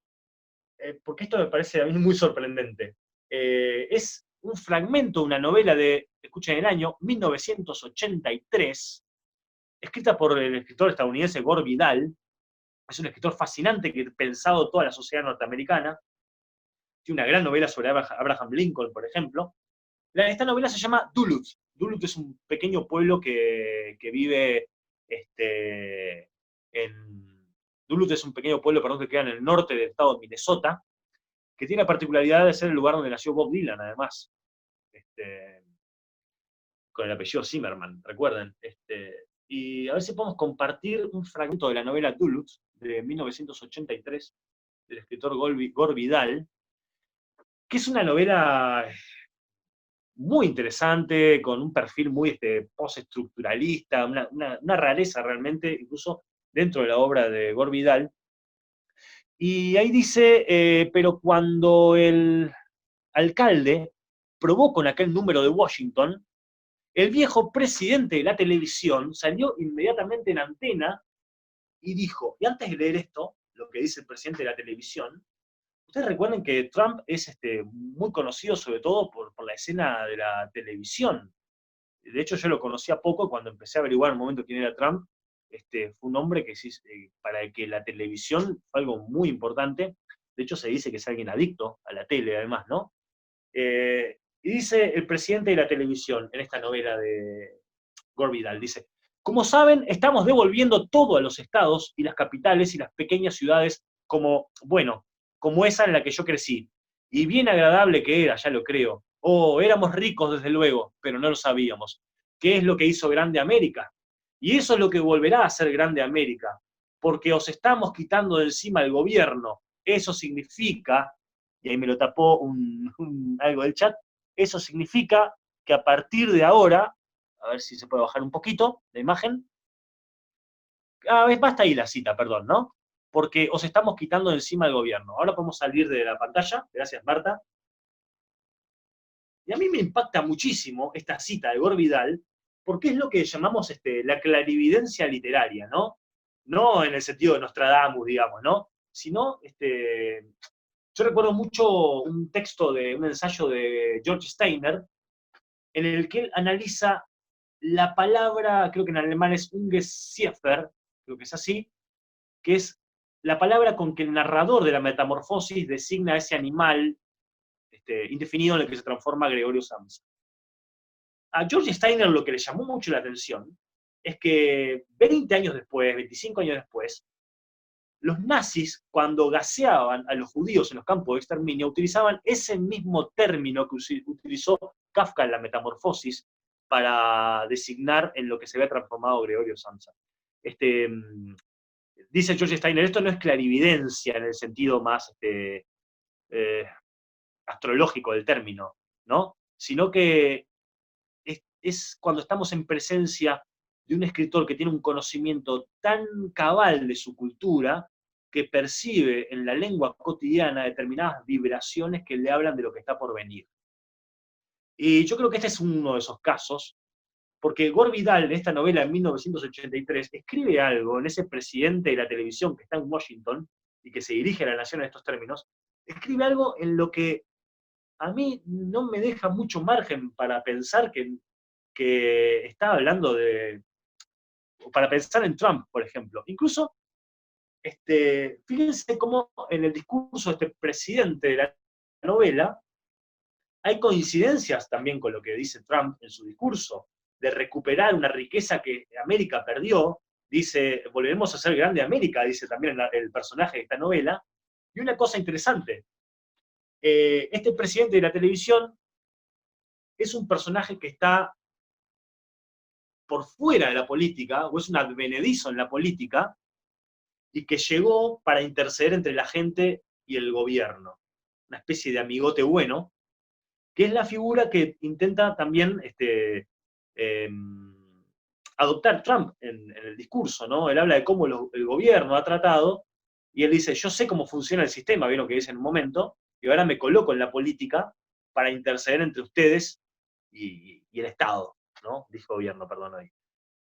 es porque esto me parece a mí muy sorprendente, es un fragmento de una novela de, escuchen el año, 1983, escrita por el escritor estadounidense Gore Vidal. Es un escritor fascinante que ha pensado toda la sociedad norteamericana. Tiene una gran novela sobre Abraham Lincoln, por ejemplo. Esta novela se llama Duluth. Duluth es un pequeño pueblo que vive Duluth es un pequeño pueblo, perdón, que queda en el norte del estado de Minnesota, que tiene la particularidad de ser el lugar donde nació Bob Dylan, además. con el apellido Zimmerman, recuerden. Y a ver si podemos compartir un fragmento de la novela Duluth, de 1983, del escritor Gore Vidal, que es una novela muy interesante, con un perfil muy postestructuralista, una rareza realmente, incluso dentro de la obra de Gore Vidal. Y ahí dice, pero cuando el alcalde probó con aquel número de Washington, el viejo presidente de la televisión salió inmediatamente en antena y dijo, y antes de leer esto, lo que dice el presidente de la televisión, ustedes recuerden que Trump es muy conocido sobre todo por la escena de la televisión. De hecho, yo lo conocía poco cuando empecé a averiguar en un momento quién era Trump. Fue un hombre que para el que la televisión fue algo muy importante. De hecho, se dice que es alguien adicto a la tele, además, ¿no? Y dice el presidente de la televisión en esta novela de Gore Vidal, dice, como saben, estamos devolviendo todo a los estados y las capitales y las pequeñas ciudades como esa en la que yo crecí. Y bien agradable que era, ya lo creo. Oh, éramos ricos desde luego, pero no lo sabíamos. ¿Qué es lo que hizo grande América? Y eso es lo que volverá a ser grande América, porque os estamos quitando de encima el gobierno. Eso significa, y ahí me lo tapó algo del chat, eso significa que a partir de ahora, a ver si se puede bajar un poquito la imagen, basta ahí la cita, perdón, ¿no? Porque os estamos quitando de encima el gobierno. Ahora podemos salir de la pantalla, gracias Marta. Y a mí me impacta muchísimo esta cita de Gore Vidal, porque es lo que llamamos la clarividencia literaria, ¿no? No en el sentido de Nostradamus, digamos, ¿no? Sino, yo recuerdo mucho un texto de un ensayo de George Steiner, en el que él analiza la palabra, creo que en alemán es Ungeziefer, creo que es así, que es la palabra con que el narrador de la Metamorfosis designa a ese animal indefinido en el que se transforma Gregorio Samsa. A George Steiner lo que le llamó mucho la atención es que 20 años después, 25 años después, los nazis, cuando gaseaban a los judíos en los campos de exterminio, utilizaban ese mismo término que utilizó Kafka en la Metamorfosis para designar en lo que se había transformado Gregorio Samsa. Dice George Steiner, esto no es clarividencia en el sentido más astrológico del término, ¿no? Sino que es cuando estamos en presencia de un escritor que tiene un conocimiento tan cabal de su cultura que percibe en la lengua cotidiana determinadas vibraciones que le hablan de lo que está por venir. Y yo creo que este es uno de esos casos, porque Gore Vidal, en esta novela de 1983, escribe algo en ese presidente de la televisión que está en Washington y que se dirige a la nación en estos términos, escribe algo en lo que a mí no me deja mucho margen para pensar que estaba hablando para pensar en Trump, por ejemplo. Incluso, fíjense cómo en el discurso de este presidente de la novela hay coincidencias también con lo que dice Trump en su discurso, de recuperar una riqueza que América perdió. Dice, volveremos a ser grande América, dice también el personaje de esta novela. Y una cosa interesante, este presidente de la televisión es un personaje que está por fuera de la política, o es un advenedizo en la política, y que llegó para interceder entre la gente y el gobierno. Una especie de amigote bueno, que es la figura que intenta también adoptar Trump en el discurso, ¿no? Él habla de cómo el gobierno ha tratado, y él dice, yo sé cómo funciona el sistema, bien lo que dice en un momento, y ahora me coloco en la política para interceder entre ustedes y el Estado, ¿no? Dijo gobierno, perdón, hoy.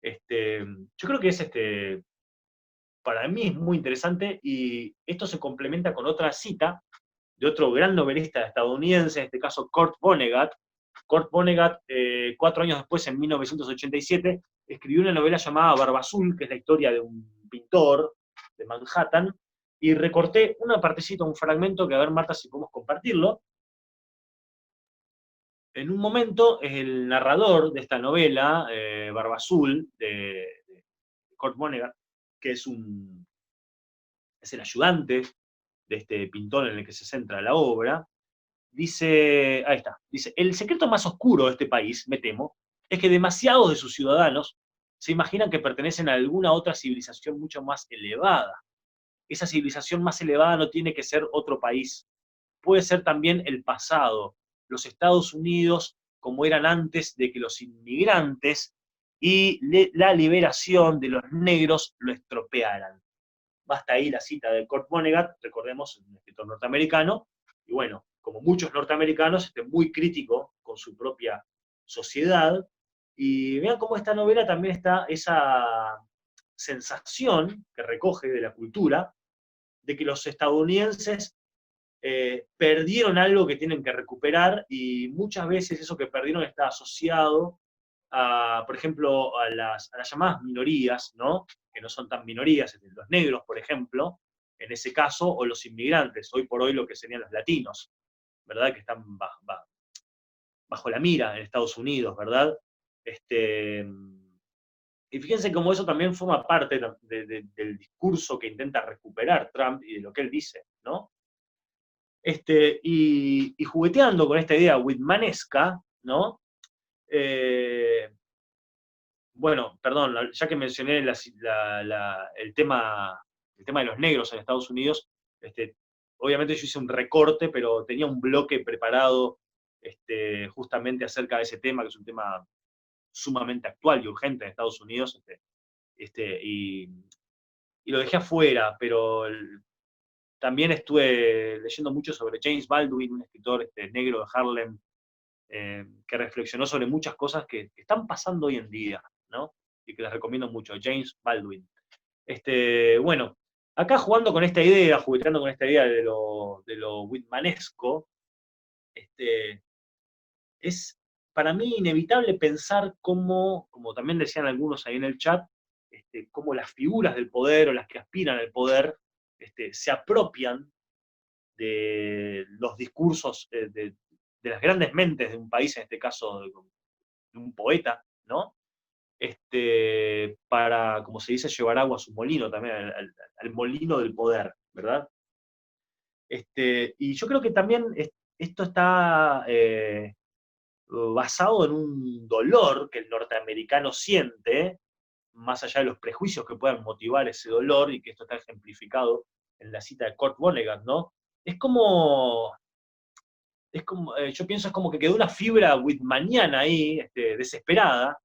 Yo creo que es para mí es muy interesante, y esto se complementa con otra cita de otro gran novelista estadounidense, en este caso Kurt Vonnegut. Kurt Vonnegut, 4 años después, en 1987, escribió una novela llamada Barba Azul, que es la historia de un pintor de Manhattan, y recorté una partecita, un fragmento, que a ver, Marta, si podemos compartirlo. En un momento, el narrador de esta novela, Barba Azul, de Kurt Vonnegut, que es el ayudante de este pintor en el que se centra la obra, dice, ahí está, dice, el secreto más oscuro de este país, me temo, es que demasiados de sus ciudadanos se imaginan que pertenecen a alguna otra civilización mucho más elevada. Esa civilización más elevada no tiene que ser otro país, puede ser también el pasado, los Estados Unidos como eran antes de que los inmigrantes y la liberación de los negros lo estropearan. Basta ahí la cita de Kurt Vonnegut, recordemos, un escritor norteamericano, y bueno, como muchos norteamericanos, muy crítico con su propia sociedad, y vean cómo esta novela también está esa sensación que recoge de la cultura, de que los estadounidenses perdieron algo que tienen que recuperar, y muchas veces eso que perdieron está asociado a, por ejemplo, a las llamadas minorías, ¿no? Que no son tan minorías, los negros, por ejemplo, en ese caso, o los inmigrantes, hoy por hoy lo que serían los latinos, ¿verdad? Que están bajo la mira en Estados Unidos, ¿verdad? Y fíjense cómo eso también forma parte del discurso que intenta recuperar Trump y de lo que él dice, ¿no? Y jugueteando con esta idea whitmanesca, ¿no? Bueno, perdón, ya que mencioné el tema de los negros en Estados Unidos, obviamente yo hice un recorte, pero tenía un bloque preparado justamente acerca de ese tema, que es un tema sumamente actual y urgente en Estados Unidos, y lo dejé afuera, pero también estuve leyendo mucho sobre James Baldwin, un escritor negro de Harlem, que reflexionó sobre muchas cosas que están pasando hoy en día, ¿no? Y que les recomiendo mucho, James Baldwin. Bueno, acá jugando con esta idea, jugueteando con esta idea de lo whitmanesco, es para mí inevitable pensar cómo, como también decían algunos ahí en el chat, cómo las figuras del poder o las que aspiran al poder se apropian de los discursos de las grandes mentes de un país, en este caso de un poeta, ¿no? Para, como se dice, llevar agua a su molino también, al molino del poder, ¿verdad? Y yo creo que también esto está basado en un dolor que el norteamericano siente, más allá de los prejuicios que puedan motivar ese dolor, y que esto está ejemplificado en la cita de Kurt Vonnegut, ¿no? Es como, yo pienso, es como que quedó una fibra whitmaniana ahí, desesperada,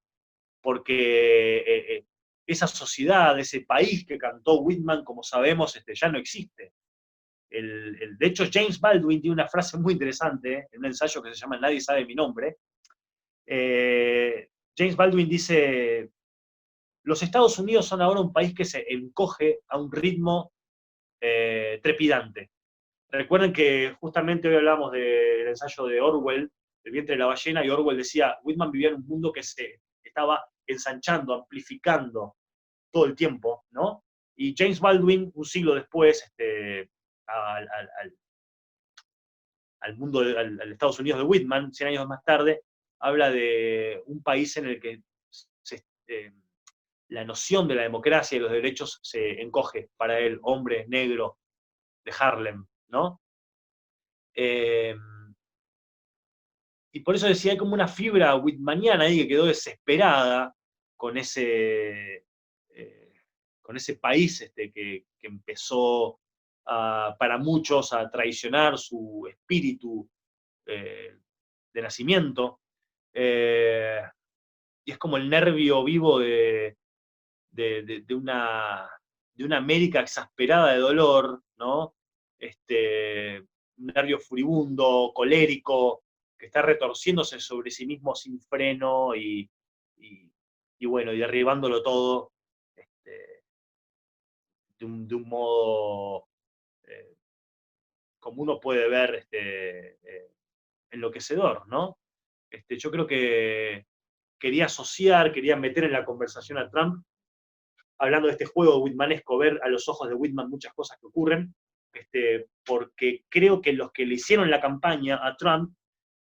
porque esa sociedad, ese país que cantó Whitman, como sabemos, ya no existe. De hecho, James Baldwin tiene una frase muy interesante en un ensayo que se llama Nadie sabe mi nombre. James Baldwin dice: los Estados Unidos son ahora un país que se encoge a un ritmo trepidante. Recuerden que justamente hoy hablamos del ensayo de Orwell, El vientre de la ballena, y Orwell decía, Whitman vivía en un mundo que se estaba ensanchando, amplificando todo el tiempo, ¿no? Y James Baldwin, un siglo después, al mundo, al Estados Unidos de Whitman, 100 años más tarde, habla de un país en el que la noción de la democracia y los derechos se encoge para él, hombre negro de Harlem, ¿no? Y por eso decía, hay como una fibra whitmaniana ahí que quedó desesperada con ese país que empezó para muchos a traicionar su espíritu de nacimiento. Y es como el nervio vivo de una América exasperada de dolor, ¿no? Un nervio furibundo, colérico, que está retorciéndose sobre sí mismo sin freno y bueno, y derribándolo todo de un modo, como uno puede ver, enloquecedor, ¿no? Yo creo que quería meter en la conversación a Trump, hablando de este juego whitmanesco, ver a los ojos de Whitman muchas cosas que ocurren, porque creo que los que le hicieron la campaña a Trump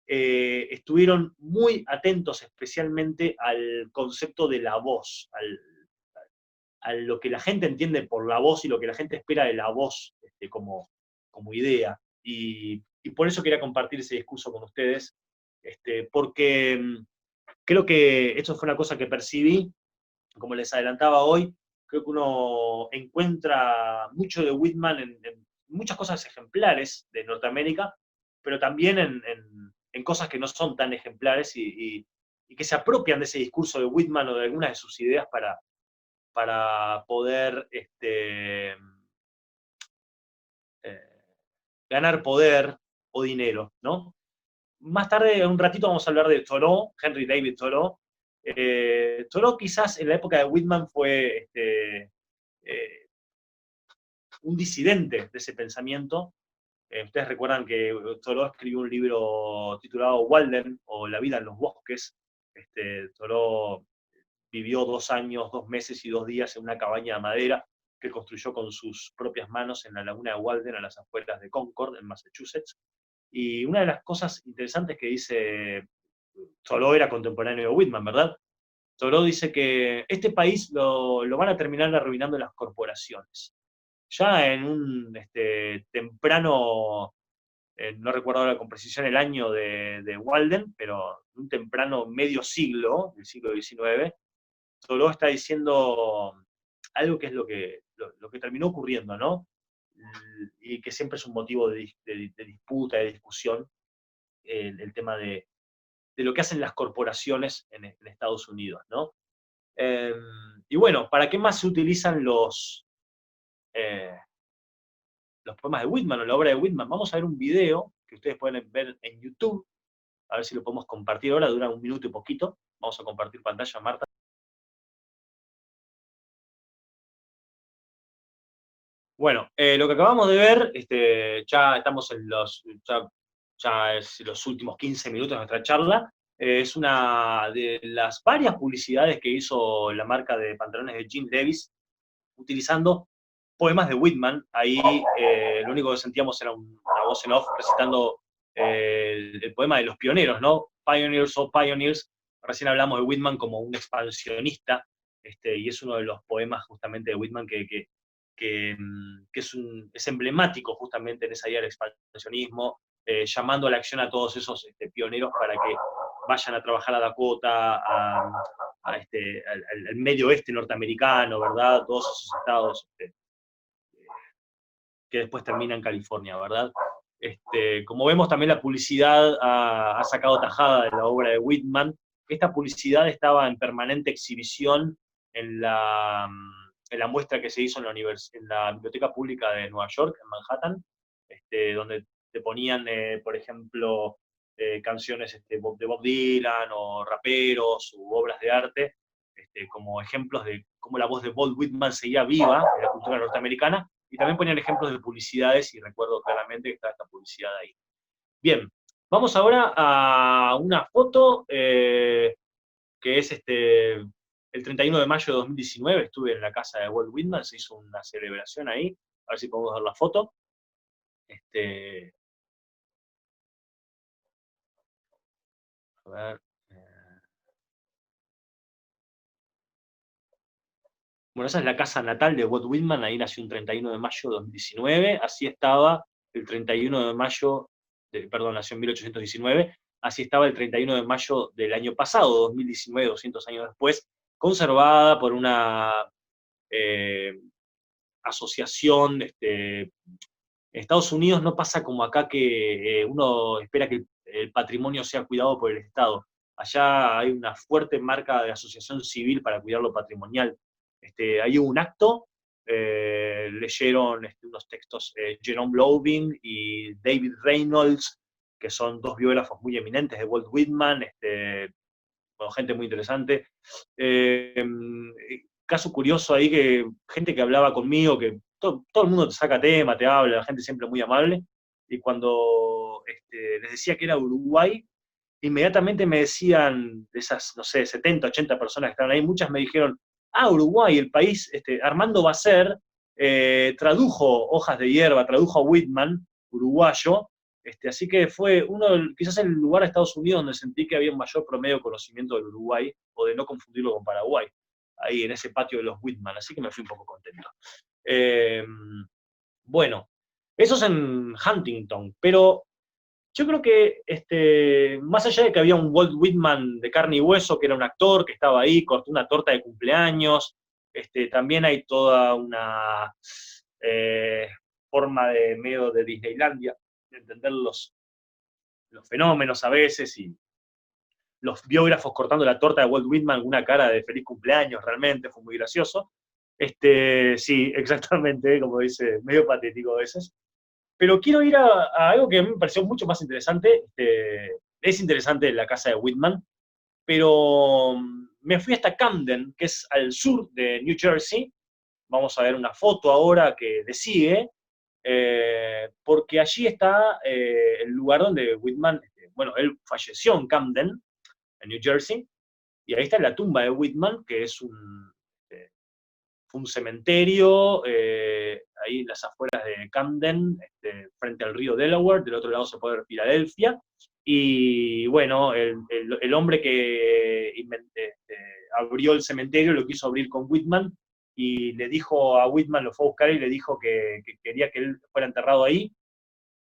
estuvieron muy atentos especialmente al concepto de la voz, a lo que la gente entiende por la voz y lo que la gente espera de la voz como idea. Y por eso quería compartir ese discurso con ustedes, porque creo que esto fue una cosa que percibí, como les adelantaba hoy, creo que uno encuentra mucho de Whitman en muchas cosas ejemplares de Norteamérica, pero también en cosas que no son tan ejemplares y que se apropian de ese discurso de Whitman o de algunas de sus ideas para poder ganar poder o dinero, ¿no? Más tarde, en un ratito, vamos a hablar de Thoreau, Henry David Thoreau. Thoreau quizás en la época de Whitman fue un disidente de ese pensamiento. Ustedes recuerdan que Thoreau escribió un libro titulado Walden, o La vida en los bosques. Thoreau vivió 2 años, 2 meses y 2 días en una cabaña de madera que construyó con sus propias manos en la laguna de Walden, a las afueras de Concord, en Massachusetts. Y una de las cosas interesantes que dice, Thoreau era contemporáneo de Whitman, ¿verdad? Thoreau dice que este país lo van a terminar arruinando las corporaciones. Ya en un temprano, no recuerdo ahora con precisión el año de Walden, pero un temprano medio siglo, del siglo XIX, Thoreau está diciendo algo que es lo que terminó ocurriendo, ¿no? Y que siempre es un motivo de disputa, de discusión, el tema de lo que hacen las corporaciones en Estados Unidos, ¿no? Y bueno, ¿para qué más se utilizan los poemas de Whitman o la obra de Whitman? Vamos a ver un video que ustedes pueden ver en YouTube, a ver si lo podemos compartir ahora, dura 1 minuto y poquito. Vamos a compartir pantalla, Marta. Bueno, lo que acabamos de ver, ya estamos en ya es los últimos 15 minutos de nuestra charla, es una de las varias publicidades que hizo la marca de pantalones de Jim Davis, utilizando poemas de Whitman. Ahí lo único que sentíamos era una voz en off recitando el poema de los pioneros, ¿no? Pioneers of Pioneers. Recién hablamos de Whitman como un expansionista, y es uno de los poemas justamente de Whitman que es emblemático justamente en esa idea del expansionismo, llamando a la acción a todos esos pioneros para que vayan a trabajar a Dakota, al medio oeste norteamericano, ¿verdad? Todos esos estados que después terminan en California, ¿verdad? Como vemos, también la publicidad ha sacado tajada de la obra de Whitman. Esta publicidad estaba en permanente exhibición en la muestra que se hizo en la Biblioteca Pública de Nueva York, en Manhattan, donde te ponían, por ejemplo, canciones de Bob Dylan, o raperos, u obras de arte, como ejemplos de cómo la voz de Walt Whitman seguía viva en la cultura norteamericana, y también ponían ejemplos de publicidades, y recuerdo claramente que estaba esta publicidad ahí. Bien, vamos ahora a una foto que es el 31 de mayo de 2019, estuve en la casa de Walt Whitman, se hizo una celebración ahí, a ver si podemos ver la foto. A ver. Bueno, esa es la casa natal de Walt Whitman, ahí nació un 31 de mayo de 2019, así estaba el 31 de mayo, perdón, nació en 1819, así estaba el 31 de mayo del año pasado, 2019, 200 años después, conservada por una asociación. En Estados Unidos no pasa como acá, que uno espera que el patrimonio sea cuidado por el Estado. Allá hay una fuerte marca de asociación civil para cuidar lo patrimonial. Hay un acto, leyeron unos textos Jerome Loving y David Reynolds, que son 2 biógrafos muy eminentes de Walt Whitman, bueno, gente muy interesante. Caso curioso ahí, que gente que hablaba conmigo, que todo el mundo te saca tema, te habla, la gente siempre muy amable, y cuando les decía que era Uruguay, inmediatamente me decían, de esas, no sé, 70, 80 personas que estaban ahí, muchas me dijeron, Uruguay, el país, Armando Basser tradujo Hojas de Hierba, tradujo a Whitman, uruguayo, así que fue quizás el lugar de Estados Unidos donde sentí que había un mayor promedio de conocimiento del Uruguay, o de no confundirlo con Paraguay, ahí en ese patio de los Whitman, así que me fui un poco contento. Bueno, eso es en Huntington, pero yo creo que más allá de que había un Walt Whitman de carne y hueso, que era un actor, que estaba ahí, cortó una torta de cumpleaños, también hay toda una forma de medio de Disneylandia, de entender los fenómenos a veces, y los biógrafos cortando la torta de Walt Whitman, una cara de feliz cumpleaños, realmente, fue muy gracioso. Sí, exactamente, como dice, medio patético a veces. Pero quiero ir a algo que a mí me pareció mucho más interesante. Es interesante la casa de Whitman, pero me fui hasta Camden, que es al sur de New Jersey. Vamos a ver una foto ahora que le sigue, porque allí está el lugar donde Whitman, bueno, él falleció en Camden, en New Jersey, y ahí está la tumba de Whitman, que es fue un cementerio, ahí en las afueras de Camden, frente al río Delaware, del otro lado se puede ver Filadelfia, y bueno, el hombre que abrió el cementerio lo quiso abrir con Whitman, y le dijo a Whitman, lo fue a buscar y le dijo que quería que él fuera enterrado ahí,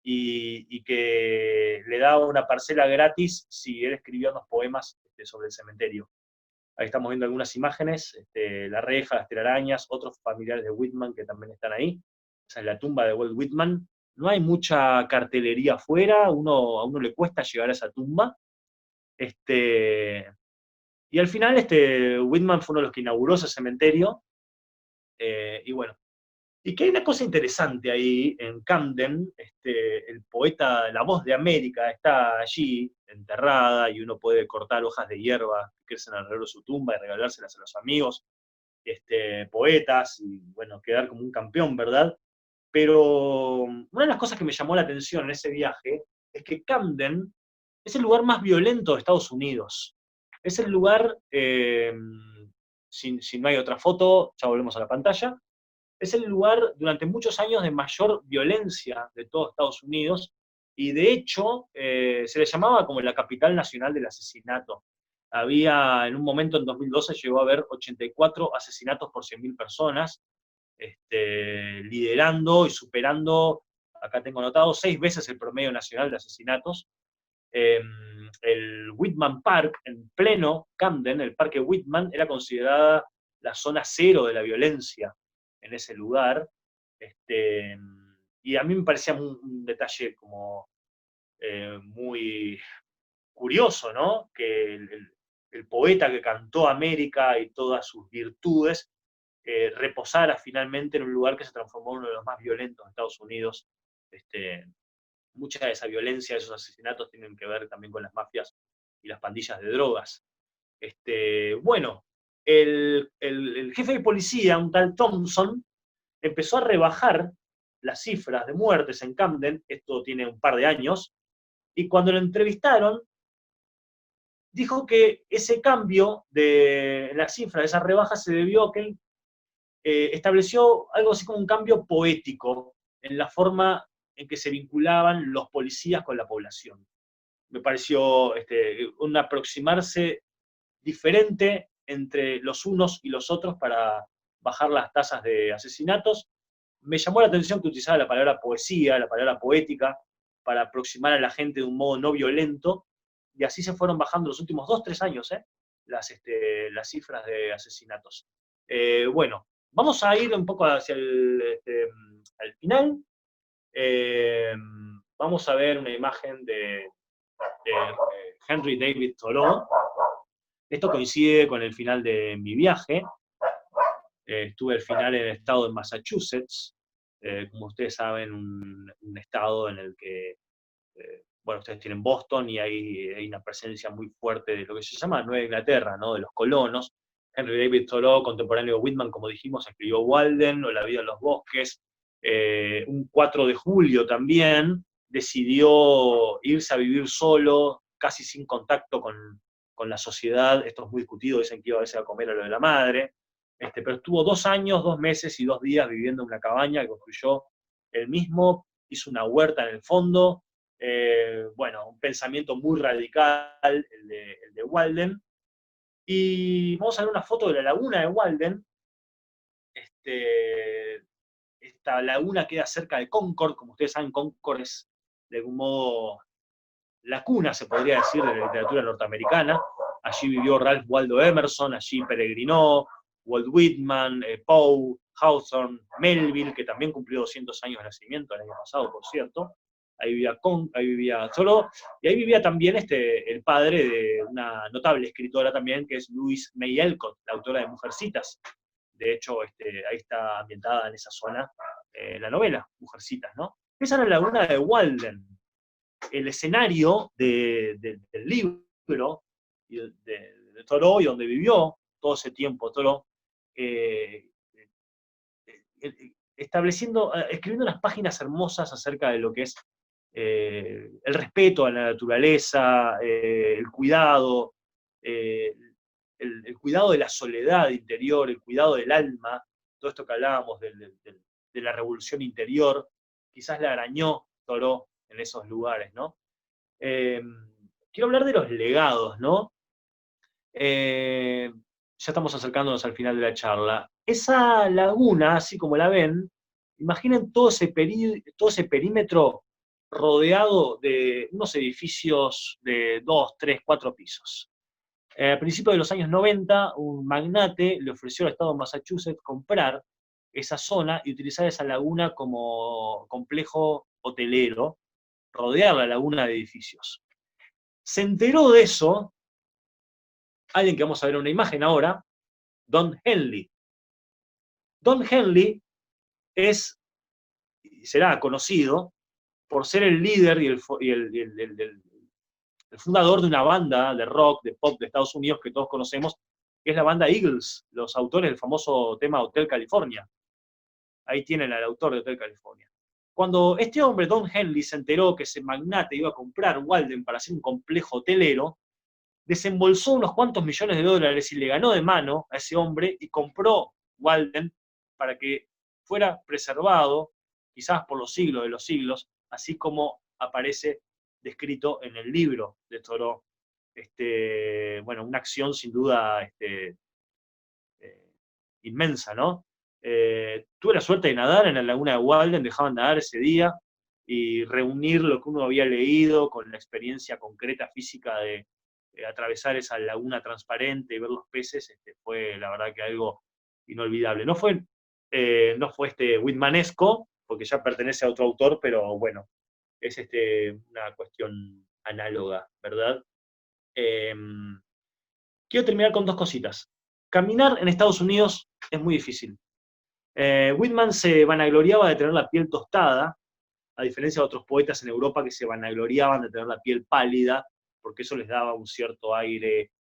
y que le daba una parcela gratis si él escribía unos poemas sobre el cementerio. Ahí estamos viendo algunas imágenes, la reja, las telarañas, otros familiares de Whitman que también están ahí. Esa es la tumba de Walt Whitman. No hay mucha cartelería afuera, a uno le cuesta llegar a esa tumba. Y al final Whitman fue uno de los que inauguró ese cementerio. Y bueno, y que hay una cosa interesante ahí en Camden, el poeta, la voz de América, está allí enterrada, y uno puede cortar hojas de hierba que crecen alrededor de su tumba y regalárselas a los amigos, poetas, y bueno, quedar como un campeón, ¿verdad? Pero una de las cosas que me llamó la atención en ese viaje es que Camden es el lugar más violento de Estados Unidos. Es el lugar, si no hay otra foto, ya volvemos a la pantalla, es el lugar durante muchos años de mayor violencia de todo Estados Unidos, y de hecho se le llamaba como la capital nacional del asesinato. Había, en un momento en 2012, llegó a haber 84 asesinatos por 100.000 personas, liderando y superando, acá tengo anotado, 6 veces el promedio nacional de asesinatos. El Whitman Park, en pleno Camden, el Parque Whitman, era considerada la zona cero de la violencia en ese lugar, y a mí me parecía un detalle como muy curioso, ¿no? Que el poeta que cantó América y todas sus virtudes reposara finalmente en un lugar que se transformó en uno de los más violentos de Estados Unidos. Mucha de esa violencia, de esos asesinatos, tienen que ver también con las mafias y las pandillas de drogas. Bueno, el jefe de policía, un tal Thompson, empezó a rebajar las cifras de muertes en Camden, esto tiene un par de años, y cuando lo entrevistaron, dijo que ese cambio de la cifra, de esa rebaja, se debió a que él estableció algo así como un cambio poético en la forma en que se vinculaban los policías con la población. Me pareció un aproximarse diferente entre los unos y los otros para bajar las tasas de asesinatos. Me llamó la atención que utilizaba la palabra poesía, la palabra poética, para aproximar a la gente de un modo no violento, y así se fueron bajando los últimos 2-3 años las cifras de asesinatos. Bueno, vamos a ir un poco hacia al final. Vamos a ver una imagen de Henry David Thoreau. Esto coincide con el final de mi viaje. Estuve al final en el estado de Massachusetts, como ustedes saben, un estado en el que, bueno, ustedes tienen Boston, y hay una presencia muy fuerte de lo que se llama Nueva Inglaterra, ¿no? De los colonos. Henry David Thoreau, contemporáneo de Whitman, como dijimos, escribió Walden o La vida en los bosques. Un 4 de julio también decidió irse a vivir solo, casi sin contacto con la sociedad. Esto es muy discutido, dicen que iba a veces a comer a lo de la madre. Pero estuvo 2 años, 2 meses y 2 días viviendo en una cabaña que construyó él mismo, hizo una huerta en el fondo. Bueno, un pensamiento muy radical, el de Walden. Y vamos a ver una foto de la laguna de Walden. Esta laguna queda cerca de Concord. Como ustedes saben, Concord es de algún modo la cuna, se podría decir, de la literatura norteamericana. Allí vivió Ralph Waldo Emerson, allí peregrinó Walt Whitman, Poe, Hawthorne, Melville, que también cumplió 200 años de nacimiento el año pasado, por cierto. Ahí vivía Thoreau, y ahí vivía también el padre de una notable escritora también, que es Louise May Alcott, la autora de Mujercitas. De hecho, ahí está ambientada en esa zona la novela, Mujercitas, ¿no? Esa era la laguna de Walden. El escenario del libro de Thoreau, y donde vivió todo ese tiempo Thoreau, escribiendo unas páginas hermosas acerca de lo que es el respeto a la naturaleza, el cuidado, el cuidado de la soledad interior, el cuidado del alma, todo esto que hablábamos de la revolución interior, quizás la arañó Thoreau en esos lugares, ¿no? Quiero hablar de los legados, ¿no? Ya estamos acercándonos al final de la charla. Esa laguna, así como la ven, imaginen todo ese perímetro rodeado de unos edificios de 2, 3, 4 pisos. A principios de los años 90, un magnate le ofreció al estado de Massachusetts comprar esa zona y utilizar esa laguna como complejo hotelero, rodear la laguna de edificios. Se enteró de eso alguien que vamos a ver en una imagen ahora, Don Henley. Don Henley será conocido por ser el líder y el fundador de una banda de rock, de pop de Estados Unidos que todos conocemos, que es la banda Eagles, los autores del famoso tema Hotel California. Ahí tienen al autor de Hotel California. Cuando este hombre, Don Henley, se enteró que ese magnate iba a comprar Walden para hacer un complejo hotelero, desembolsó unos cuantos millones de dólares y le ganó de mano a ese hombre y compró Walden para que fuera preservado, quizás por los siglos de los siglos, así como aparece descrito en el libro de Thoreau. Bueno, una acción sin duda inmensa, ¿no? Tuve la suerte de nadar en la laguna de Walden, dejaban nadar ese día, y reunir lo que uno había leído con la experiencia concreta física de atravesar esa laguna transparente y ver los peces, fue la verdad que algo inolvidable. No fue Whitmanesco, porque ya pertenece a otro autor, pero bueno, es una cuestión análoga, ¿verdad? Quiero terminar con dos cositas. Caminar en Estados Unidos es muy difícil. Whitman se vanagloriaba de tener la piel tostada, a diferencia de otros poetas en Europa que se vanagloriaban de tener la piel pálida, porque eso les daba un cierto aire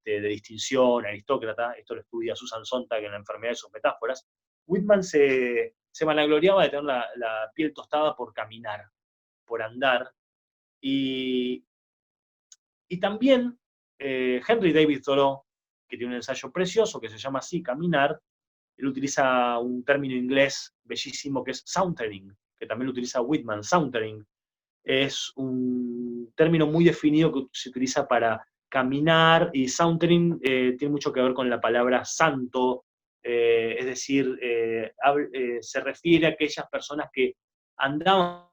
de distinción, aristócrata. Esto lo estudia Susan Sontag en La enfermedad de sus metáforas. Whitman se vanagloriaba de tener la piel tostada por caminar, por andar, y también Henry David Thoreau, que tiene un ensayo precioso que se llama así, Caminar. Él utiliza un término inglés bellísimo que es sauntering, que también lo utiliza Whitman. Sauntering es un término muy definido que se utiliza para caminar, y sauntering tiene mucho que ver con la palabra santo, es decir, se refiere a aquellas personas que andaban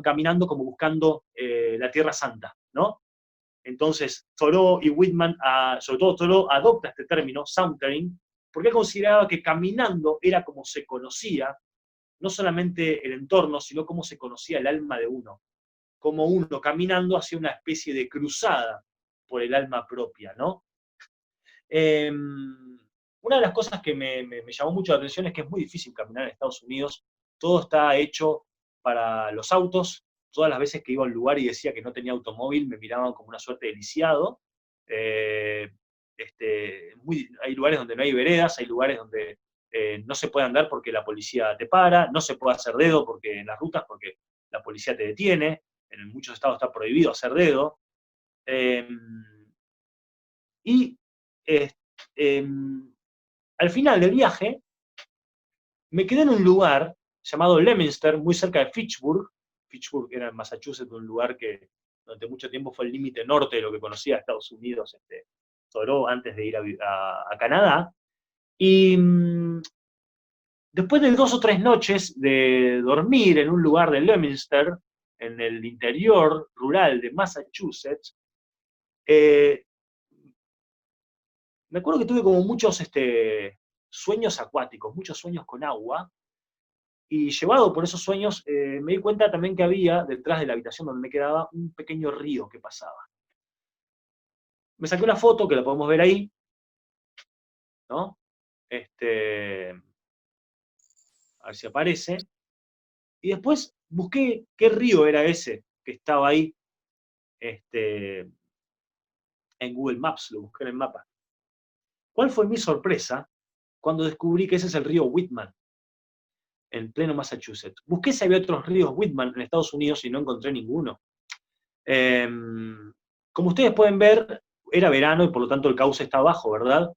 caminando como buscando la Tierra Santa, ¿no? Entonces, Thoreau y Whitman, sobre todo Thoreau, adopta este término, sauntering, porque él consideraba que caminando era como se conocía, no solamente el entorno, sino cómo se conocía el alma de uno. Como uno caminando hacía una especie de cruzada por el alma propia, ¿no? Una de las cosas que me llamó mucho la atención es que es muy difícil caminar en Estados Unidos. Todo está hecho para los autos. Todas las veces que iba a un lugar y decía que no tenía automóvil, me miraban como una suerte de lisiado. Hay lugares donde no hay veredas, hay lugares donde no se puede andar porque la policía te para, no se puede hacer dedo en las rutas porque la policía te detiene. En muchos estados está prohibido hacer dedo. Al final del viaje, me quedé en un lugar llamado Leominster, muy cerca de Fitchburg. Fitchburg era en Massachusetts, un lugar que durante mucho tiempo fue el límite norte de lo que conocía Estados Unidos, Thoreau, antes de ir a Canadá. Y después de 2 o 3 noches de dormir en un lugar de Leominster, en el interior rural de Massachusetts, me acuerdo que tuve como muchos sueños acuáticos, muchos sueños con agua, y llevado por esos sueños me di cuenta también que había, detrás de la habitación donde me quedaba, un pequeño río que pasaba. Me saqué una foto, que la podemos ver ahí, ¿no? A ver si aparece. Y después busqué qué río era ese que estaba ahí en Google Maps, lo busqué en el mapa. ¿Cuál fue mi sorpresa cuando descubrí que ese es el río Whitman, en pleno Massachusetts? Busqué si había otros ríos Whitman en Estados Unidos y no encontré ninguno. Como ustedes pueden ver, era verano y por lo tanto el cauce está bajo, ¿verdad?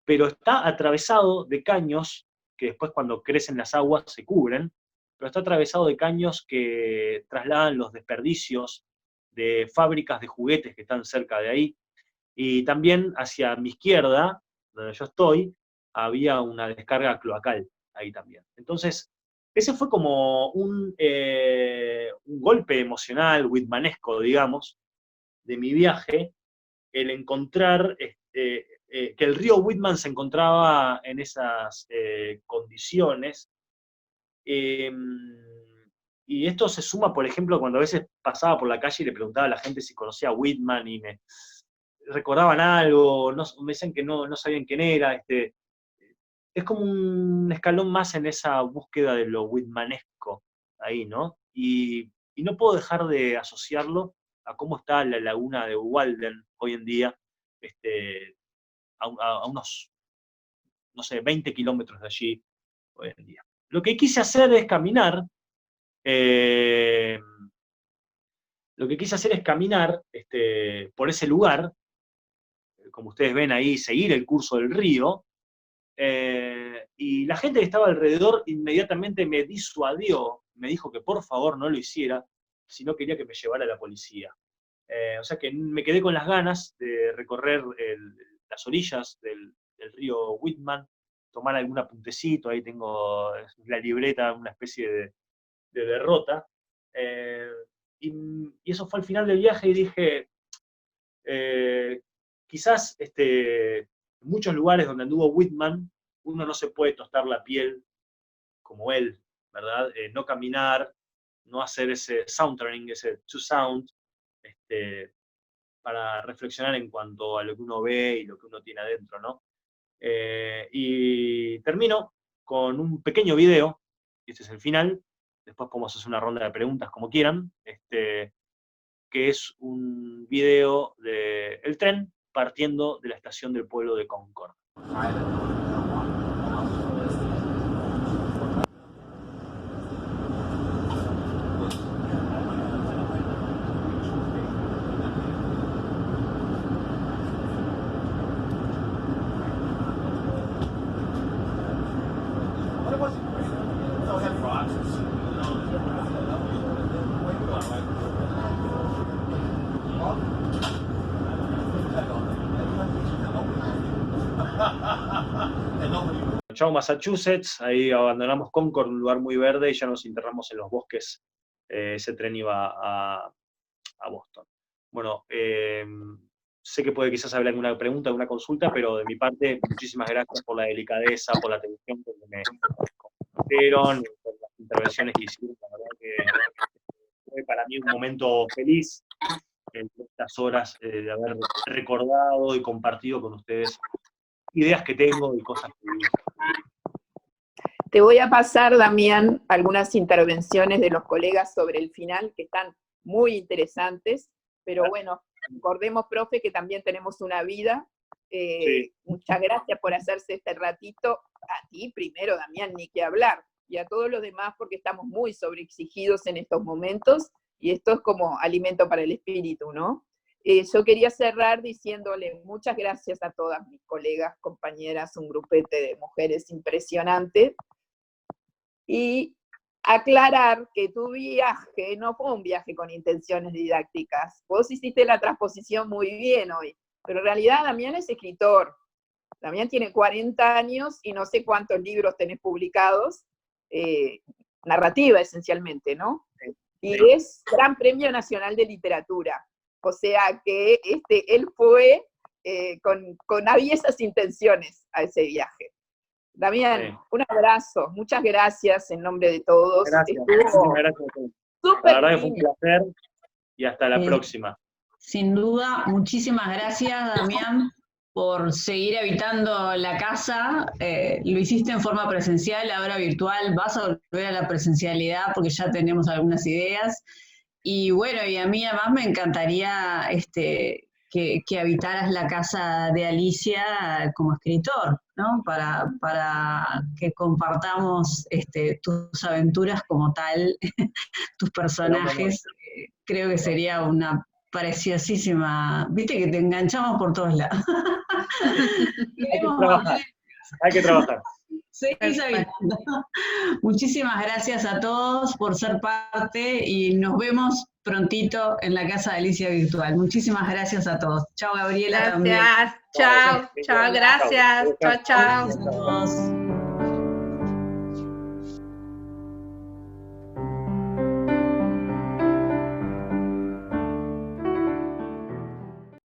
Pero está atravesado de caños que después cuando crecen las aguas se cubren, pero está atravesado de caños que trasladan los desperdicios de fábricas de juguetes que están cerca de ahí. Y también hacia mi izquierda, donde yo estoy, había una descarga cloacal ahí también. Entonces, ese fue como un golpe emocional, whitmanesco, digamos, de mi viaje, el encontrar que el río Whitman se encontraba en esas condiciones. Y esto se suma, por ejemplo, cuando a veces pasaba por la calle y le preguntaba a la gente si conocía a Whitman y me recordaban algo, no, me dicen que no sabían quién era. Es como un escalón más en esa búsqueda de lo whitmanesco ahí, ¿no? Y no puedo dejar de asociarlo a cómo está la laguna de Walden hoy en día, a unos, no sé, 20 kilómetros de allí hoy en día. Lo que quise hacer es caminar, por ese lugar, como ustedes ven ahí, seguir el curso del río, y la gente que estaba alrededor inmediatamente me disuadió, me dijo que por favor no lo hiciera, si no quería que me llevara la policía. O sea que me quedé con las ganas de recorrer las orillas del río Whitman, tomar algún apuntecito, ahí tengo la libreta, una especie de derrota. Y eso fue al final del viaje y dije, quizás en muchos lugares donde anduvo Whitman, uno no se puede tostar la piel como él, ¿verdad? No caminar, no hacer ese sound training, ese to sound, para reflexionar en cuanto a lo que uno ve y lo que uno tiene adentro, ¿no? Y termino con un pequeño video, y este es el final, después podemos hacer una ronda de preguntas como quieran, que es un video del tren partiendo de la estación del pueblo de Concord. Chao Massachusetts, ahí abandonamos Concord, un lugar muy verde, y ya nos internamos en los bosques. Ese tren iba a Boston. Bueno, sé que puede quizás haber alguna pregunta, alguna consulta, pero de mi parte, muchísimas gracias por la delicadeza, por la atención que me dieron, por las intervenciones que hicieron. La verdad que fue para mí un momento feliz en estas horas de haber recordado y compartido con ustedes ideas que tengo y cosas que viví. Te voy a pasar, Damián, algunas intervenciones de los colegas sobre el final, que están muy interesantes, pero bueno, recordemos, profe, que también tenemos una vida. Sí. Muchas gracias por hacerse este ratito. A ti primero, Damián, ni que hablar, y a todos los demás, porque estamos muy sobreexigidos en estos momentos, y esto es como alimento para el espíritu, ¿no? Yo quería cerrar diciéndole muchas gracias a todas mis colegas, compañeras, un grupete de mujeres impresionante, y aclarar que tu viaje no fue un viaje con intenciones didácticas. Vos hiciste la transposición muy bien hoy, pero en realidad Damián es escritor. Damián tiene 40 años y no sé cuántos libros tenés publicados, narrativa esencialmente, ¿no? y es Gran Premio Nacional de Literatura. O sea que él fue con aviesas intenciones a ese viaje. Damián, un abrazo, muchas gracias en nombre de todos. Gracias, Estuvo gracias a todos. súper La verdad que fue un lindo. placer y hasta la próxima. Sin duda, muchísimas gracias, Damián, por seguir habitando la casa. Lo hiciste en forma presencial, ahora virtual. Vas a volver a la presencialidad porque ya tenemos algunas ideas. Y bueno, y a mí además me encantaría que habitaras la casa de Alicia como escritor, ¿no? Para que compartamos tus aventuras como tal, tus personajes. Creo que sería una preciosísima, viste que te enganchamos por todos lados. Hay que trabajar. Seguís habitando. Muchísimas gracias a todos por ser parte y nos vemos prontito en la casa de Alicia Virtual. Muchísimas gracias a todos. Chao, Gabriela. Gracias. Chao, chao, gracias. Chao, chao. Gracias a todos.